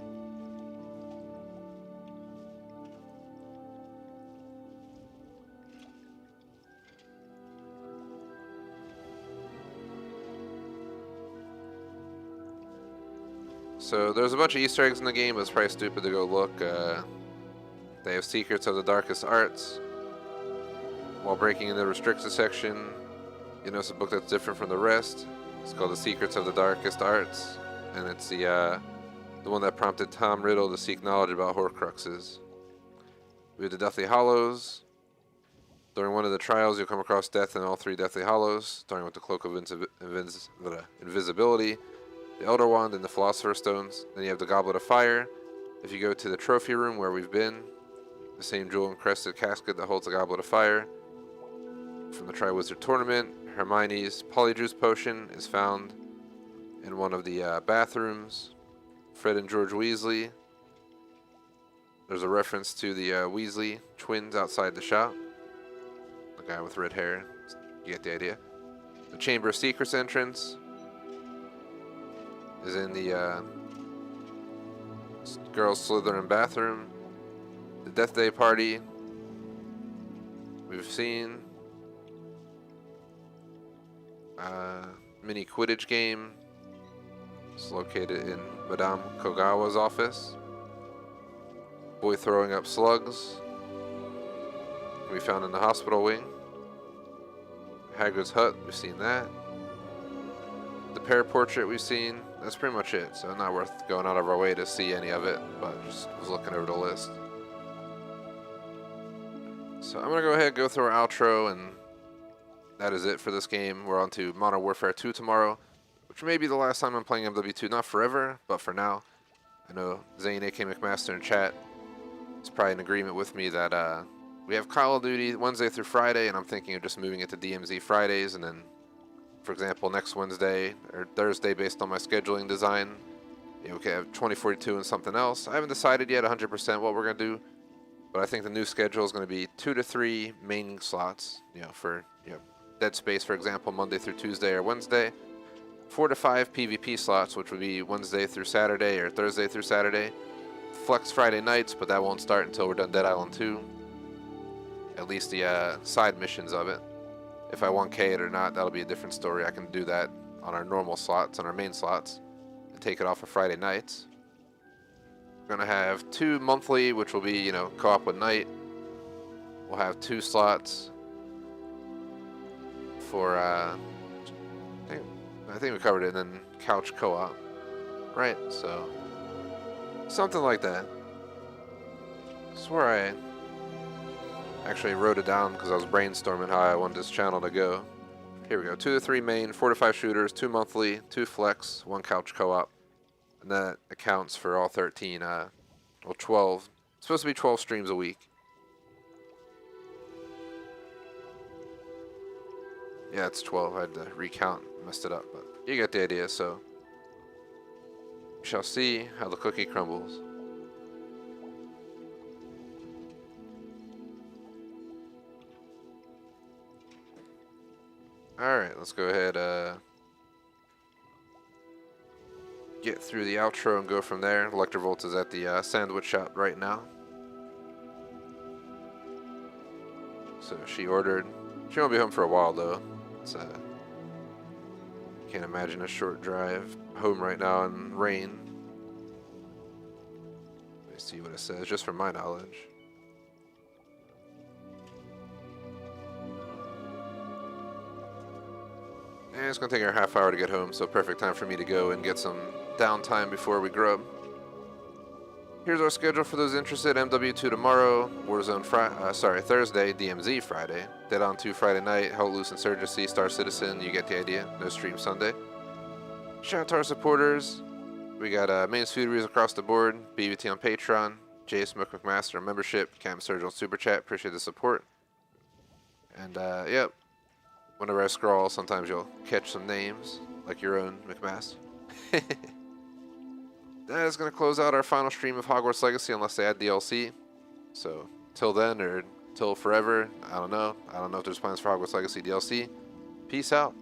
so there's a bunch of Easter eggs in the game, but it's probably stupid to go look. They have Secrets of the Darkest Arts. While breaking in the restricted section, you notice a book that's different from the rest. It's called The Secrets of the Darkest Arts, and it's the one that prompted Tom Riddle to seek knowledge about Horcruxes. We have the Deathly Hallows. During one of the trials, you'll come across death in all 3 Deathly Hallows, starting with the Cloak of Invisibility, the Elder Wand, and the Philosopher's Stones. Then you have the Goblet of Fire. If you go to the trophy room where we've been, the same jewel-encrusted casket that holds the Goblet of Fire. From the Triwizard Tournament, Hermione's Polyjuice Potion is found in one of the bathrooms. Fred and George Weasley. There's a reference to the Weasley twins outside the shop. The guy with red hair. You get the idea. The Chamber of Secrets entrance is in the girls' Slytherin bathroom. The Death Day Party we've seen. Mini Quidditch game. It's located in Madame Kogawa's office. Boy throwing up slugs. We found in the hospital wing. Hagrid's hut, we've seen that. The pear portrait we've seen. That's pretty much it. So not worth going out of our way to see any of it, but just was looking over the list. So I'm gonna go ahead and go through our outro, and that is it for this game. We're on to Modern Warfare 2 tomorrow, which may be the last time I'm playing MW2. Not forever, but for now. I know Zane, A.K. McMaster in chat, is probably in agreement with me that we have Call of Duty Wednesday through Friday, and I'm thinking of just moving it to DMZ Fridays, and then, for example, next Wednesday or Thursday, based on my scheduling design, you know, we could have 2042 and something else. I haven't decided yet 100% what we're going to do, but I think the new schedule is going to be 2 to 3 main slots, you know, for, you know, Dead Space, for example, Monday through Tuesday or Wednesday. 4 to 5 PvP slots, which would be Wednesday through Saturday or Thursday through Saturday. Flex Friday nights, but that won't start until we're done Dead Island 2. At least the side missions of it. If I 1K it or not, that'll be a different story. I can do that on our normal slots, on our main slots, and take it off of Friday nights. We're going to have 2 monthly, which will be, you know, co-op with night. We'll have 2 slots for, I think we covered it, and then couch co-op, right? So, something like that. I swear I actually wrote it down because I was brainstorming how I want this channel to go. Here we go, 2 to 3 main, 4 to 5 shooters, 2 monthly, 2 flex, 1 couch co-op. And that accounts for all 13, well 12. It's supposed to be 12 streams a week. Yeah, it's 12. I had to recount, messed it up, but you get the idea, so we shall see how the cookie crumbles. Alright, let's go ahead, get through the outro and go from there. Electrovolt is at the sandwich shop right now. So she ordered. She won't be home for a while though. It's can't imagine a short drive home right now in rain. Let me see what it says, just from my knowledge. And it's gonna take her a half hour to get home, so perfect time for me to go and get some downtime before we grub. Here's our schedule for those interested. MW2 tomorrow, Warzone Thursday, DMZ Friday, Dead on 2 Friday night, Hell Loose Insurgency, Star Citizen, you get the idea. No stream Sunday. Shout out to our supporters. We got main foodries across the board, BBT on Patreon, Jay Smoke McMaster membership, Cam Surge on Super Chat, appreciate the support. And yep, whenever I scroll, sometimes you'll catch some names, like your own McMaster. That is going to close out our final stream of Hogwarts Legacy unless they add DLC. So, till then or till forever, I don't know. I don't know if there's plans for Hogwarts Legacy DLC. Peace out.